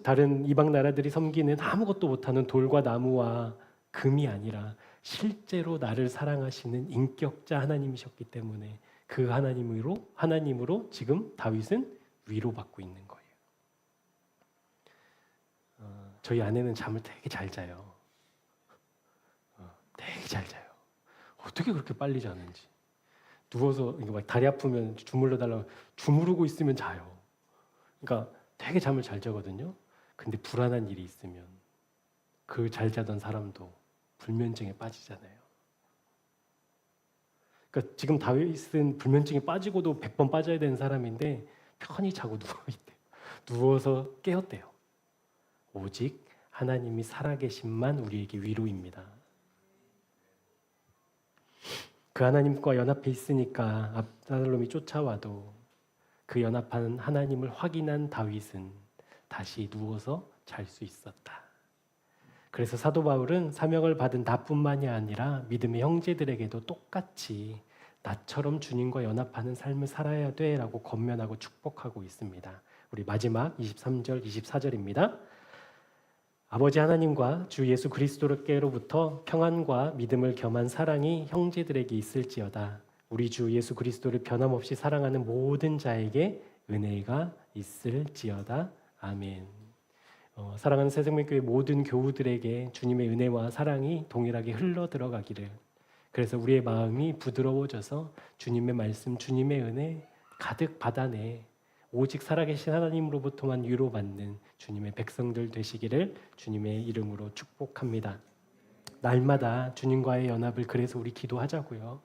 다른 이방 나라들이 섬기는 아무것도 못하는 돌과 나무와 금이 아니라 실제로 나를 사랑하시는 인격자 하나님이셨기 때문에 그 하나님으로 지금 다윗은 위로받고 있는 거예요. 저희 아내는 잠을 되게 잘 자요. 되게 잘 자요. 어떻게 그렇게 빨리 자는지. 누워서 막 다리 아프면 주물러 달라고 주무르고 있으면 자요. 그러니까 되게 잠을 잘 자거든요. 근데 불안한 일이 있으면 그 잘 자던 사람도 불면증에 빠지잖아요. 그러니까 지금 다윗은 불면증에 빠지고도 100번 빠져야 되는 사람인데 편히 자고 누워있대요. 누워서 깨었대요. 오직 하나님이 살아계심만 우리에게 위로입니다. 그 하나님과 연합해 있으니까 압살롬이 쫓아와도 그 연합한 하나님을 확인한 다윗은 다시 누워서 잘 수 있었다. 그래서 사도 바울은 사명을 받은 나뿐만이 아니라 믿음의 형제들에게도 똑같이 나처럼 주님과 연합하는 삶을 살아야 돼라고 권면하고 축복하고 있습니다. 우리 마지막 23절, 24절입니다. 아버지 하나님과 주 예수 그리스도께로부터 평안과 믿음을 겸한 사랑이 형제들에게 있을지어다. 우리 주 예수 그리스도를 변함없이 사랑하는 모든 자에게 은혜가 있을지어다. 아멘. 사랑하는 새생명교회 모든 교우들에게 주님의 은혜와 사랑이 동일하게 흘러 들어가기를. 그래서 우리의 마음이 부드러워져서 주님의 말씀, 주님의 은혜 가득 받아내 오직 살아계신 하나님으로부터만 위로받는 주님의 백성들 되시기를 주님의 이름으로 축복합니다. 날마다 주님과의 연합을 그래서 우리 기도하자고요.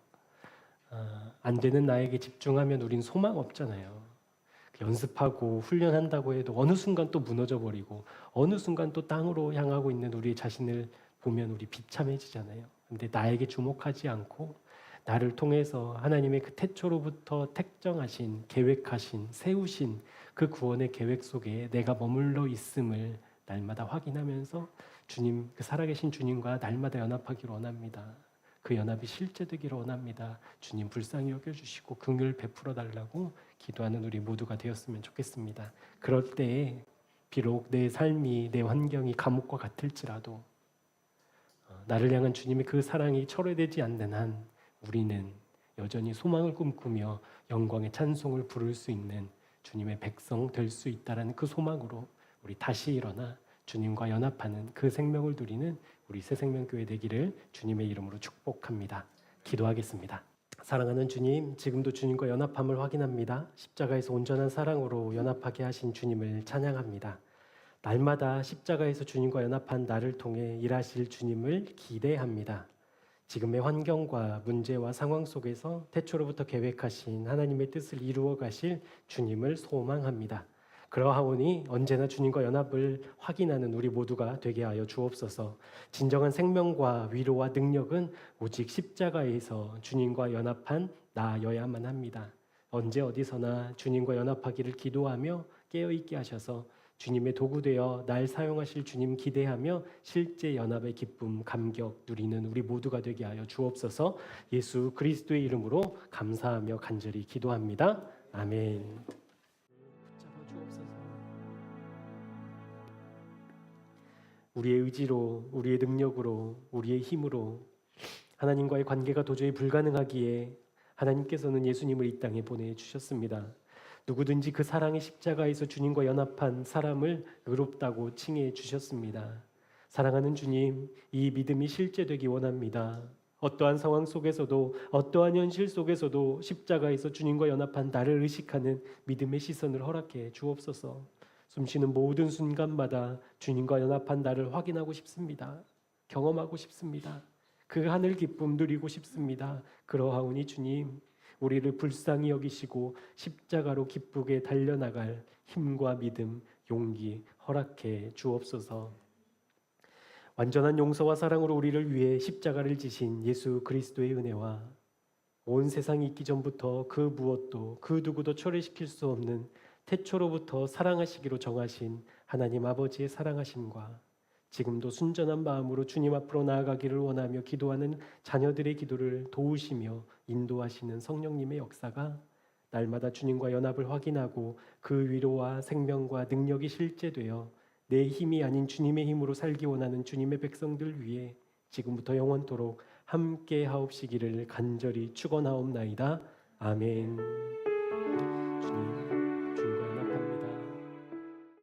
안 되는 나에게 집중하면 우린 소망 없잖아요. 연습하고 훈련한다고 해도 어느 순간 또 무너져 버리고 어느 순간 또 땅으로 향하고 있는 우리 자신을 보면 우리 비참해지잖아요. 근데 나에게 주목하지 않고 나를 통해서 하나님의 그 태초로부터 택정하신, 계획하신, 세우신 그 구원의 계획 속에 내가 머물러 있음을 날마다 확인하면서 주님, 그 살아계신 주님과 날마다 연합하기를 원합니다. 그 연합이 실제되기를 원합니다. 주님 불쌍히 여겨주시고 긍휼 베풀어 달라고 기도하는 우리 모두가 되었으면 좋겠습니다. 그럴 때에 비록 내 삶이, 내 환경이 감옥과 같을지라도 나를 향한 주님의 그 사랑이 철회되지 않는 한 우리는 여전히 소망을 꿈꾸며 영광의 찬송을 부를 수 있는 주님의 백성 될 수 있다라는 그 소망으로 우리 다시 일어나 주님과 연합하는 그 생명을 누리는 우리 새생명교회 되기를 주님의 이름으로 축복합니다. 기도하겠습니다. 사랑하는 주님, 지금도 주님과 연합함을 확인합니다. 십자가에서 온전한 사랑으로 연합하게 하신 주님을 찬양합니다. 날마다 십자가에서 주님과 연합한 나를 통해 일하실 주님을 기대합니다. 지금의 환경과 문제와 상황 속에서 태초로부터 계획하신 하나님의 뜻을 이루어 가실 주님을 소망합니다. 그러하오니 언제나 주님과 연합을 확인하는 우리 모두가 되게 하여 주옵소서. 진정한 생명과 위로와 능력은 오직 십자가에서 주님과 연합한 나여야만 합니다. 언제 어디서나 주님과 연합하기를 기도하며 깨어있게 하셔서 주님의 도구 되어 날 사용하실 주님 기대하며 실제 연합의 기쁨, 감격 누리는 우리 모두가 되게 하여 주옵소서. 예수 그리스도의 이름으로 감사하며 간절히 기도합니다. 아멘. 붙잡아 주옵소서. 우리의 의지로, 우리의 능력으로, 우리의 힘으로 하나님과의 관계가 도저히 불가능하기에 하나님께서는 예수님을 이 땅에 보내주셨습니다. 누구든지 그 사랑의 십자가에서 주님과 연합한 사람을 의롭다고 칭해 주셨습니다. 사랑하는 주님, 이 믿음이 실제되기 원합니다. 어떠한 상황 속에서도 어떠한 현실 속에서도 십자가에서 주님과 연합한 나를 의식하는 믿음의 시선을 허락해 주옵소서. 숨쉬는 모든 순간마다 주님과 연합한 나를 확인하고 싶습니다. 경험하고 싶습니다. 그 하늘 기쁨 누리고 싶습니다. 그러하오니 주님, 우리를 불쌍히 여기시고 십자가로 기쁘게 달려나갈 힘과 믿음, 용기 허락해 주옵소서. 완전한 용서와 사랑으로 우리를 위해 십자가를 지신 예수 그리스도의 은혜와 온 세상이 있기 전부터 그 무엇도 그 누구도 철회시킬 수 없는 태초로부터 사랑하시기로 정하신 하나님 아버지의 사랑하심과 지금도 순전한 마음으로 주님 앞으로 나아가기를 원하며 기도하는 자녀들의 기도를 도우시며 인도하시는 성령님의 역사가 날마다 주님과 연합을 확인하고 그 위로와 생명과 능력이 실제되어 내 힘이 아닌 주님의 힘으로 살기 원하는 주님의 백성들 위해 지금부터 영원토록 함께 하옵시기를 간절히 축원하옵나이다. 아멘.